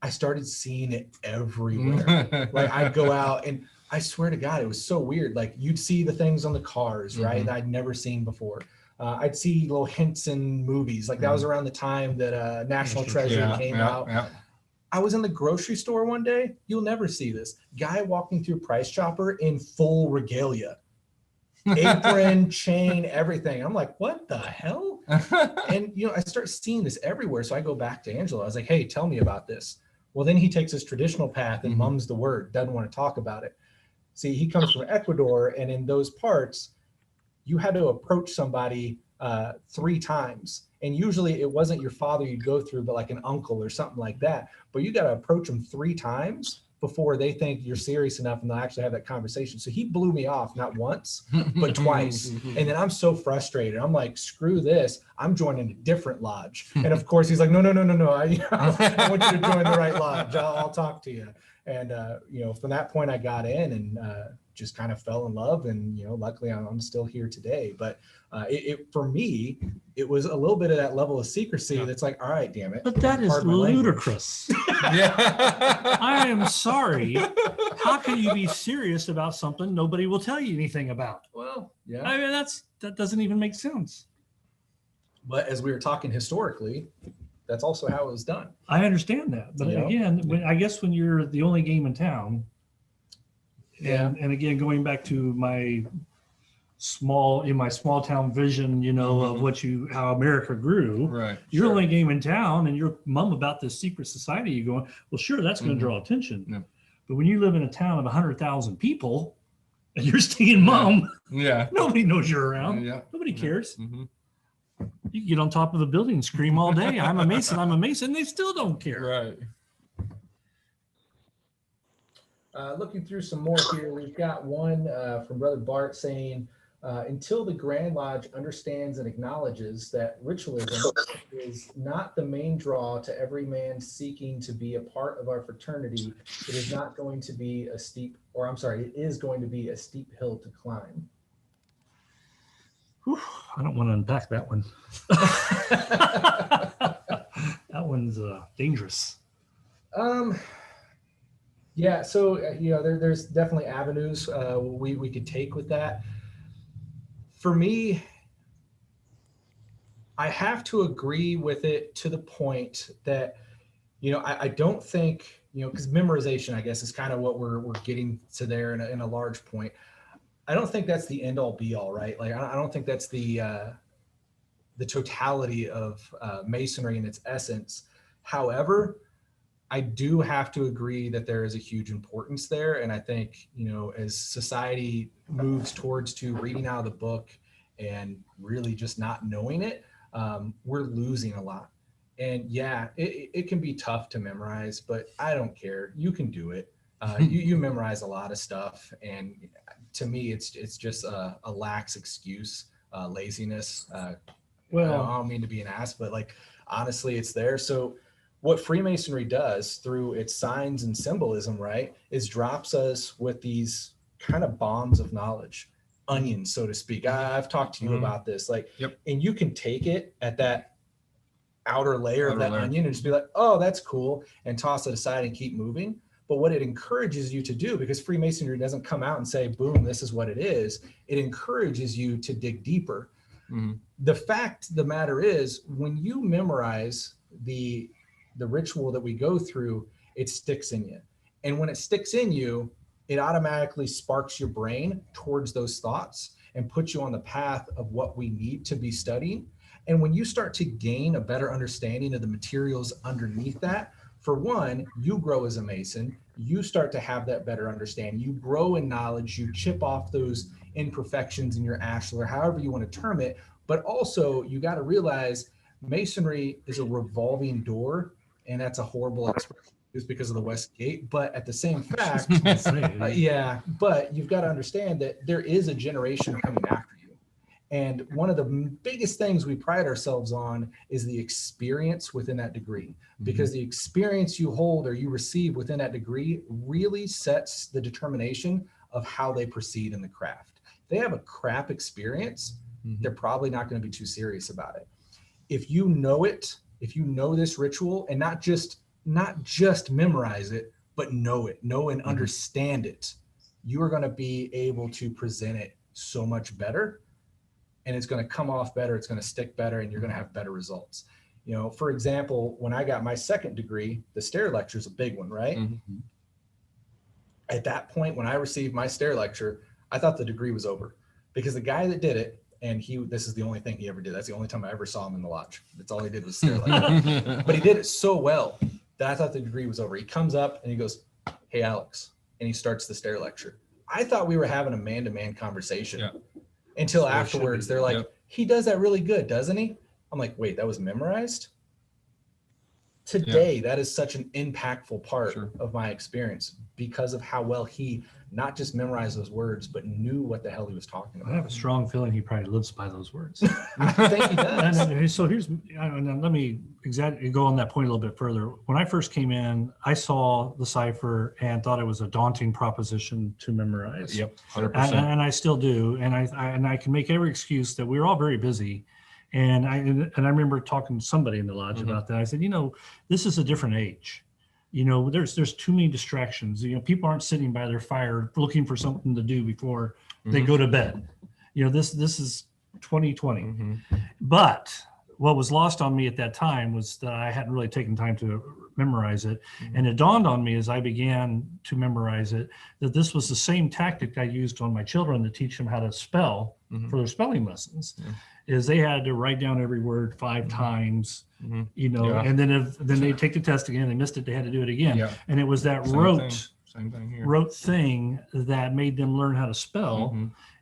I started seeing it everywhere. Like I'd go out and I swear to God, it was so weird. Like you'd see the things on the cars, right? That I'd never seen before. I'd see little hints in movies. Like that was around the time that National Treasure came out. I was in the grocery store one day. You'll never see this. Guy walking through Price Chopper in full regalia. Apron, chain, everything. I'm like, what the hell? And, you know, I start seeing this everywhere. So I go back to Angelo. I was like, hey, tell me about this. Well, then he takes his traditional path and mums the word, doesn't want to talk about it. See, he comes from Ecuador, and in those parts, you had to approach somebody 3 times. And usually it wasn't your father you'd go through, but like an uncle or something like that. But you got to approach them 3 times before they think you're serious enough and they'll actually have that conversation. So he blew me off, not once, but twice. And then I'm so frustrated. I'm like, screw this. I'm joining a different lodge. And of course he's like, no. I want you to join the right lodge. I'll talk to you. And, you know, from that point I got in and just kind of fell in love. And, you know, luckily I'm still here today. But for me, it was a little bit of that level of secrecy that's like, all right, damn it. But that is ludicrous. I am sorry. How can you be serious about something nobody will tell you anything about? Well, yeah. I mean, that doesn't even make sense. But as we were talking historically, that's also how it was done. I understand that. But again, I guess when you're the only game in town, and again, going back to my small town vision, you know, of how America grew, right? You're only game in town and you're mum about this secret society. You're going, well, sure, that's going to draw attention. Yeah. But when you live in a town of 100,000 people and you're staying mum, nobody knows you're around. Nobody cares. You get on top of a building and scream all day, I'm a Mason. They still don't care. Right. Looking through some more here, we've got one from Brother Bart saying, until the Grand Lodge understands and acknowledges that ritualism is not the main draw to every man seeking to be a part of our fraternity, it is going to be a steep hill to climb. Whew, I don't want to unpack that one. That one's dangerous. Yeah, so you know, there's definitely avenues we could take with that. For me, I have to agree with it to the point that I don't think, because memorization, I guess, is kind of what we're getting to there in a large point. I don't think that's the end all be all, right? Like, I don't think that's the totality of Masonry in its essence. However, I do have to agree that there is a huge importance there. And I think, as society moves towards to reading out of the book and really just not knowing it, we're losing a lot. And yeah, it can be tough to memorize, but I don't care. You can do it. You memorize a lot of stuff. And to me, it's just a lax excuse, laziness. Well, I don't mean to be an ass, but like, honestly, it's there. So what Freemasonry does through its signs and symbolism, right, is drops us with these kind of bombs of knowledge, onions, so to speak. I've talked to you about this, like, and you can take it at that outer layer of that onion and just be like, oh, that's cool, and toss it aside and keep moving. But what it encourages you to do, because Freemasonry doesn't come out and say, boom, this is what it is. It encourages you to dig deeper. The fact of the matter is, when you memorize the ritual that we go through, it sticks in you. And when it sticks in you, it automatically sparks your brain towards those thoughts and puts you on the path of what we need to be studying. And when you start to gain a better understanding of the materials underneath that, for one, you grow as a Mason, you start to have that better understanding, you grow in knowledge, you chip off those imperfections in your ashlar, however you want to term it. But also, you got to realize Masonry is a revolving door, and that's a horrible expression just because of the West Gate. But at the same fact, but you've got to understand that there is a generation coming after you. And one of the biggest things we pride ourselves on is the experience within that degree, because the experience you hold or you receive within that degree really sets the determination of how they proceed in the craft. If they have a crap experience, they're probably not going to be too serious about it. If you know it, if you know this ritual, and not just memorize it, but know and understand it, you are going to be able to present it so much better, and it's going to come off better, it's going to stick better, and you're going to have better results. For example, when I got my second degree, the stair lecture is a big one, right? At that point, when I received my stair lecture, I thought the degree was over, because the guy that did it, and this is the only thing he ever did. That's the only time I ever saw him in the lodge. That's all he did was stair lecture. But he did it so well that I thought the degree was over. He comes up and he goes, "Hey, Alex," and he starts the stair lecture. I thought we were having a man-to-man conversation until afterwards. They're like, "He does that really good, doesn't he?" I'm like, "Wait, that was memorized?" Today, that is such an impactful part of my experience, because of how well he not just memorized those words, but knew what the hell he was talking about. I have a strong feeling he probably lives by those words. I think he does. And so let me go on that point a little bit further. When I first came in, I saw the cipher and thought it was a daunting proposition to memorize. 100%. And I still do. And I can make every excuse that we were all very busy. And I remember talking to somebody in the lodge about that. I said, this is a different age. There's too many distractions. People aren't sitting by their fire looking for something to do before they go to bed. This is 2020. But what was lost on me at that time was that I hadn't really taken time to memorize it. And it dawned on me as I began to memorize it that this was the same tactic I used on my children to teach them how to spell for their spelling lessons. Is they had to write down every word 5 times, and then they take the test again, they missed it, they had to do it again. And it was that rote thing that made them learn how to spell.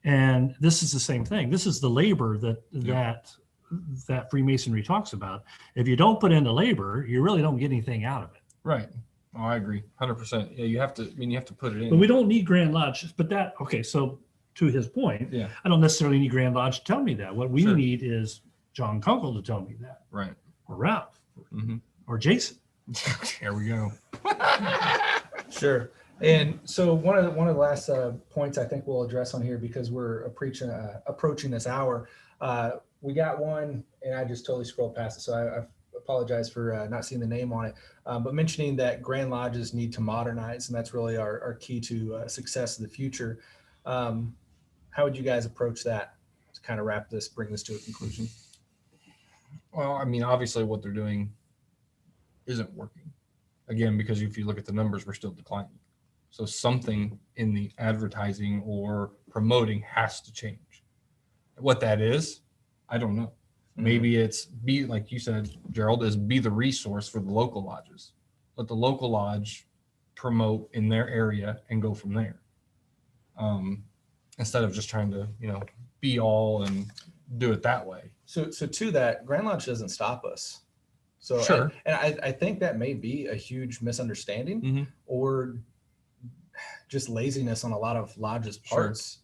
And this is the same thing. This is the labor that Freemasonry talks about. If you don't put in the labor, you really don't get anything out of it. Right. Oh, I agree. 100%. Yeah, you have to put it in. But we don't need Grand Lodge. But so to his point, I don't necessarily need Grand Lodge to tell me that. What we need is John Kunkel to tell me that. Right. Or Ralph. Or Jason. There we go. Sure. And so one of the last points I think we'll address on here, because we're approaching this hour, we got one, and I just totally scrolled past it, so I apologize for not seeing the name on it, but mentioning that Grand Lodges need to modernize, and that's really our key to success in the future. How would you guys approach that to kind of bring this to a conclusion? Well, I mean, obviously what they're doing isn't working. again, because if you look at the numbers, we're still declining. So something in the advertising or promoting has to change. What that is, I don't know. Maybe it's be, like you said, Gerald, is be the resource for the local lodges. Let the local lodge promote in their area and go from there. Instead of just trying to, be all and do it that way. So to that, Grand Lodge doesn't stop us. So Sure. and I think that may be a huge misunderstanding or just laziness on a lot of lodges' parts.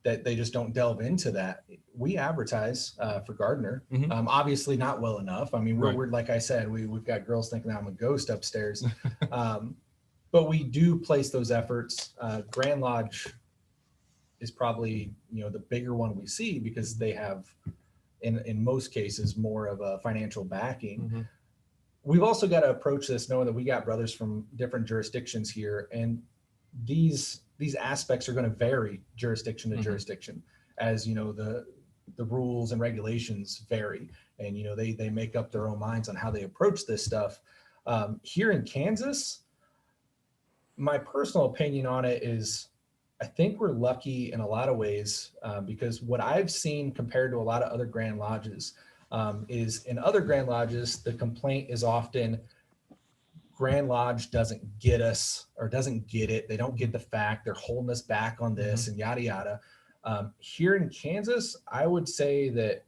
That they just don't delve into that. We advertise for Gardner, obviously not well enough. I mean, we're like I said, we've got girls thinking I'm a ghost upstairs, but we do place those efforts. Grand Lodge is probably the bigger one we see because they have, in most cases, more of a financial backing. We've also got to approach this knowing that we got brothers from different jurisdictions here, and these aspects are going to vary jurisdiction to jurisdiction, as the rules and regulations vary, and they make up their own minds on how they approach this stuff. Here in Kansas, my personal opinion on it is I think we're lucky in a lot of ways, because what I've seen compared to a lot of other Grand Lodges is in other Grand Lodges, the complaint is often Grand Lodge doesn't get us or doesn't get it. They don't get the fact. They're holding us back on this and yada, yada. Here in Kansas, I would say that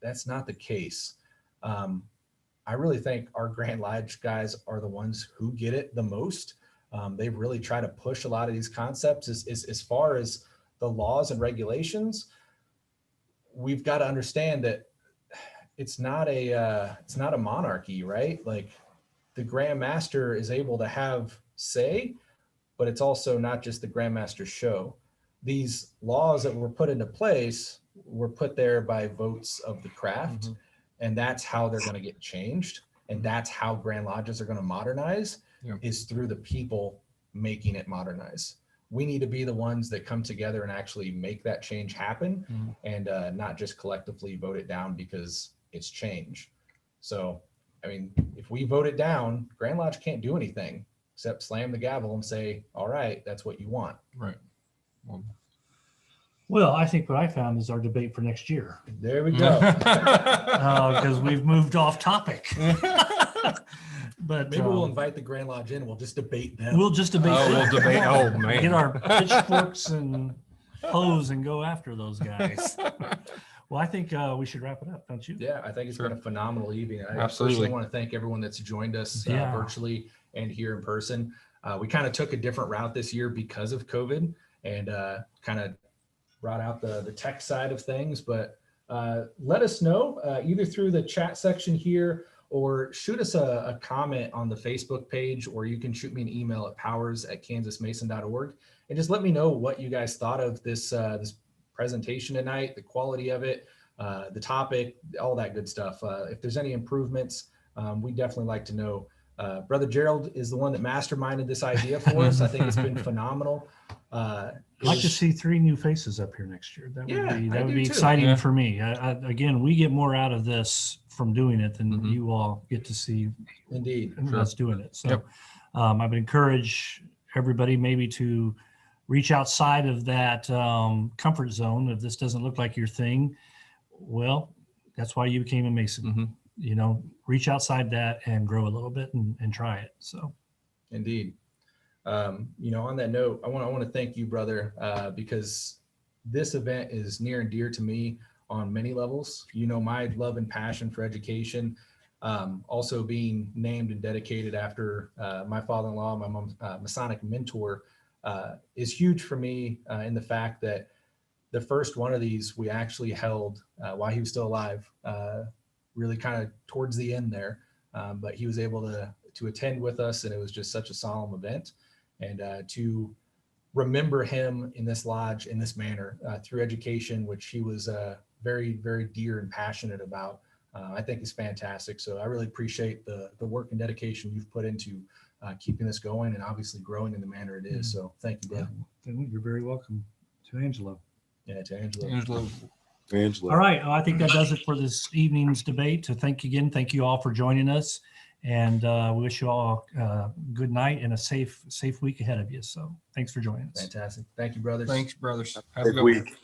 that's not the case. I really think our Grand Lodge guys are the ones who get it the most. They really try to push a lot of these concepts as far as the laws and regulations. We've got to understand that it's not a monarchy, right? Like the Grand Master is able to have say, but it's also not just the Grand Master show. These laws that were put into place were put there by votes of the craft, and that's how they're going to get changed. And that's how Grand Lodges are going to modernize, is through the people making it modernize. We need to be the ones that come together and actually make that change happen, and not just collectively vote it down because it's change. So, I mean, if we vote it down, Grand Lodge can't do anything except slam the gavel and say, all right, that's what you want. Right. Well, I think what I found is our debate for next year. There we go. Because we've moved off topic. But maybe we'll invite the Grand Lodge in. We'll just debate them. We'll just debate. We'll debate. Oh man, get our pitchforks and hose and go after those guys. Well, I think we should wrap it up, don't you? Yeah, I think it's been a phenomenal evening. I Absolutely personally want to thank everyone that's joined us virtually and here in person. We kind of took a different route this year because of COVID, and kind of brought out the tech side of things. But let us know either through the chat section here, or shoot us a comment on the Facebook page, or you can shoot me an email at powers@kansasmason.org, and just let me know what you guys thought of this presentation tonight, the quality of it, the topic, all that good stuff. If there's any improvements, we definitely like to know. Brother Gerald is the one that masterminded this idea for us. I think it's been phenomenal. I'd like to see 3 new faces up here next year. That would be too. exciting for me. Again, we get more out of this from doing it than you all get to see. Indeed, us doing it. So I would encourage everybody maybe to reach outside of that comfort zone. If this doesn't look like your thing, well, that's why you became a Mason. Reach outside that and grow a little bit and try it. So, indeed. On that note, I want to thank you, brother, because this event is near and dear to me on many levels. My love and passion for education, also being named and dedicated after my father-in-law, my mom's Masonic mentor, is huge for me in the fact that the first one of these we actually held while he was still alive, really kind of towards the end there, but he was able to attend with us, and it was just such a solemn event. And to remember him in this lodge in this manner through education, which he was very, very dear and passionate about, I think is fantastic. So I really appreciate the work and dedication you've put into keeping this going and obviously growing in the manner it is. So thank you, brother. You're very welcome. To Angelo. Yeah, to Angelo. Angelo. All right. I think that does it for this evening's debate. So thank you all for joining us. And we wish you all a good night and a safe week ahead of you. So thanks for joining us. Fantastic. Thank you, brothers. Thanks, brothers. Have a Good good week. week.